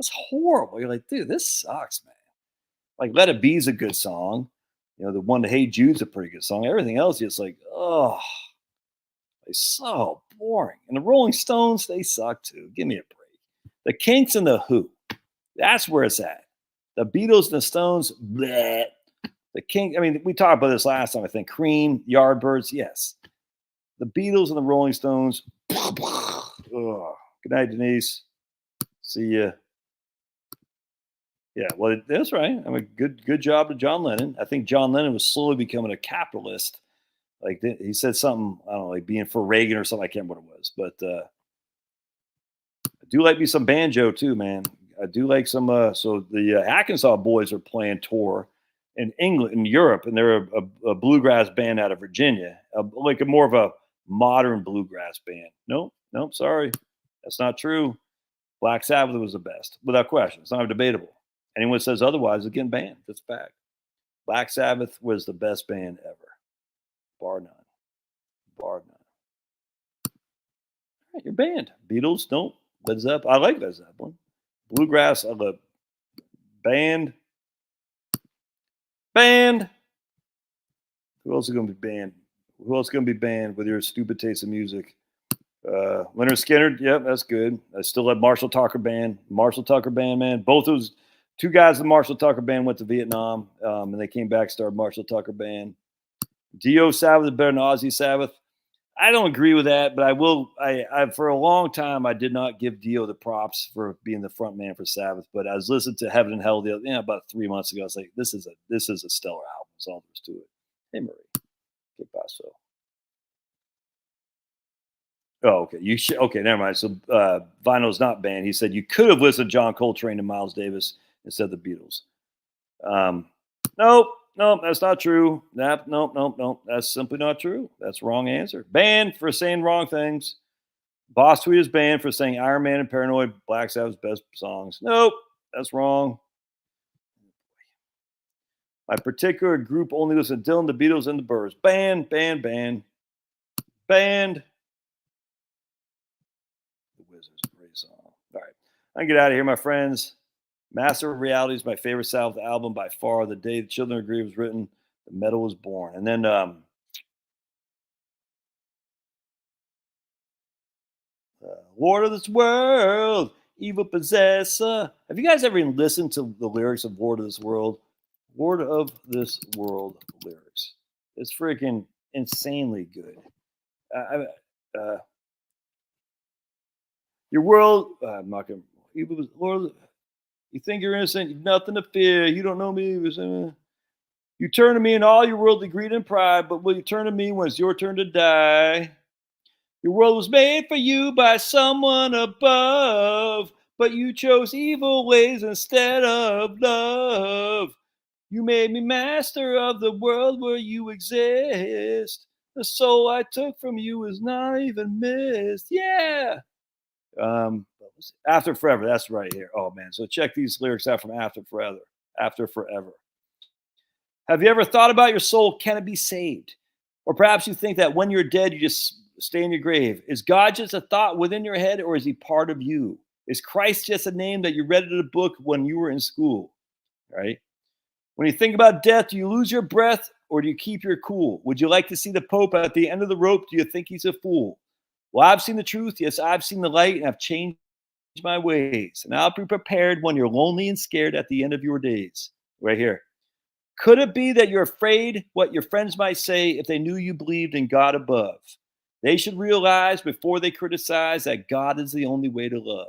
That's horrible. You're like, dude, this sucks, man. Like, Let It Be is a good song. The one to Hey Jude's a pretty good song. Everything else is like, oh, it's so boring. And the Rolling Stones, they suck too. Give me a break. The Kinks and the Who, that's where it's at. The Beatles and the Stones, bleh. The King, I mean, we talked about this last time, I think. Cream, Yardbirds, yes. The Beatles and the Rolling Stones, ugh. Good night, Denise. See ya. Yeah, well, that's right. I mean, good job to John Lennon. I think John Lennon was slowly becoming a capitalist. Like he said something, I don't know, like being for Reagan or something. I can't remember what it was, but I do like me some banjo too, man. I do like some. So the Hackensaw Boys are playing tour in England, in Europe, and they're a bluegrass band out of Virginia, like a more of a modern bluegrass band. Nope, sorry, that's not true. Black Sabbath was the best, without question. It's not debatable. Anyone that says otherwise is getting banned. That's a fact. Black Sabbath was the best band ever, bar none, bar none. All right, you're banned. Beatles, nope. Led Zeppelin, I like Led Zeppelin. Bluegrass, I love. Banned. Banned. Who else is going to be banned? Who else is going to be banned with your stupid taste in music? Leonard Skinner, yep, that's good. I still have Marshall Tucker Band. Marshall Tucker Band, man. Both those two guys in the Marshall Tucker Band went to Vietnam, and they came back, started Marshall Tucker Band. Dio Sabbath is better than Ozzy Sabbath. I don't agree with that, but I will. I for a long time I did not give Dio the props for being the front man for Sabbath. But I was listening to Heaven and Hell about 3 months ago. I was like, this is a stellar album. That's all there is to it. Hey Marie, que paso? Oh, okay. You should. Okay, never mind. So vinyl's not banned. He said you could have listened to John Coltrane and Miles Davis instead of the Beatles. Nope, that's not true. Nope. That's simply not true. That's wrong answer. Banned for saying wrong things. Boss Tweet is banned for saying Iron Man and Paranoid, Black Sabbath's best songs. Nope, that's wrong. My particular group only listens to Dylan, the Beatles, and the Byrds. Banned. The Wizards, a great song. All right, I can get out of here, my friends. Master of Reality is my favorite Sabbath album by far. The Day the Children of Grief was written, the metal was born. And then Lord of this World, Evil Possessor. Have you guys ever listened to the lyrics of Lord of this World? Lord of this World lyrics. It's freaking insanely good. Your world, I'm not going to, Lord, you think you're innocent, you've nothing to fear, you don't know me. You turn to me in all your worldly greed and pride, but will you turn to me when it's your turn to die? Your world was made for you by someone above, but you chose evil ways instead of love. You made me master of the world where you exist. The soul I took from you is not even missed. Yeah. After Forever, that's right here. Oh man, so check these lyrics out from After Forever. After Forever. Have you ever thought about your soul? Can it be saved? Or perhaps you think that when you're dead, you just stay in your grave. Is God just a thought within your head, or is he part of you? Is Christ just a name that you read in a book when you were in school? Right? When you think about death, do you lose your breath or do you keep your cool? Would you like to see the Pope at the end of the rope? Do you think he's a fool? Well, I've seen the truth. Yes, I've seen the light, and I've changed my ways. And I'll be prepared when you're lonely and scared at the end of your days. Right here. Could it be that you're afraid what your friends might say if they knew you believed in God above? They should realize before they criticize that God is the only way to love.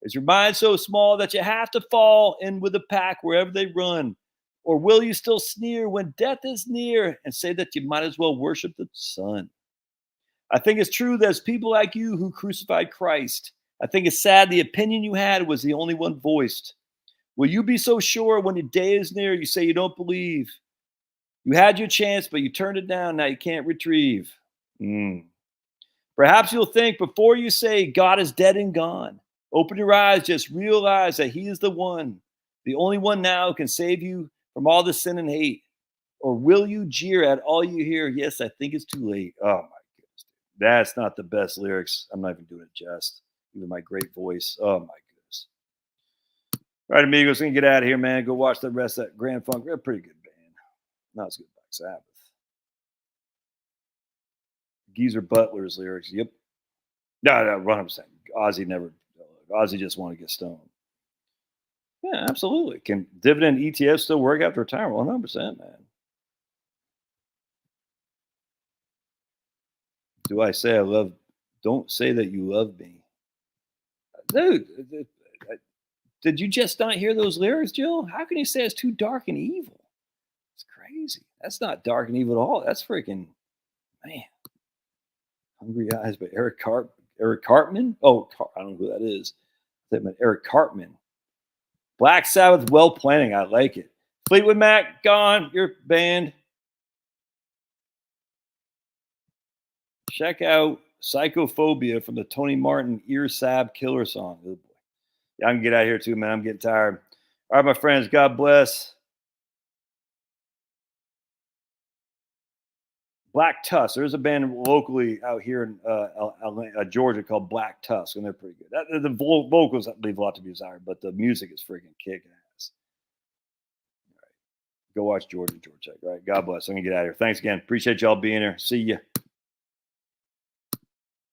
Is your mind so small that you have to fall in with the pack wherever they run? Or will you still sneer when death is near and say that you might as well worship the sun? I think it's true there's people like you who crucified Christ. I think it's sad the opinion you had was the only one voiced. Will you be so sure when your day is near you say you don't believe? You had your chance, but you turned it down. Now you can't retrieve. Perhaps you'll think before you say God is dead and gone. Open your eyes, just realize that he is the one, the only one now who can save you from all the sin and hate. Or will you jeer at all you hear? Yes, I think it's too late. Oh my goodness. That's not the best lyrics. I'm not even doing it just. Even my great voice. Oh my goodness. All right, amigos, we can get out of here, man. Go watch the rest of that Grand Funk. They're a pretty good band. Not as good as Black Sabbath. Geezer Butler's lyrics. Yep. No, 100%. Ozzy never. Ozzy just wanted to get stoned. Yeah, absolutely. Can dividend ETFs still work after retirement? 100%, man. Do I say I love? Don't say that you love me, dude. Did you just not hear those lyrics, Jill? How can you say it's too dark and evil? It's crazy. That's not dark and evil at all. That's freaking man. Hungry Eyes by Eric Cartman. Oh, I don't know who that is. That meant Eric Cartman. Black Sabbath, well planning. I like it. Fleetwood Mac, gone. Your band. Check out Psychophobia from the Tony Martin Ear Sab Killer song. Oh boy. Yeah, I can get out of here too, man. I'm getting tired. All right, my friends. God bless. Black Tusk. There's a band locally out here in Georgia called Black Tusk, and they're pretty good. The vocals leave a lot to be desired, but the music is freaking kicking ass. All right. Go watch Georgia Tech. All right. God bless. I'm going to get out of here. Thanks again. Appreciate y'all being here. See ya.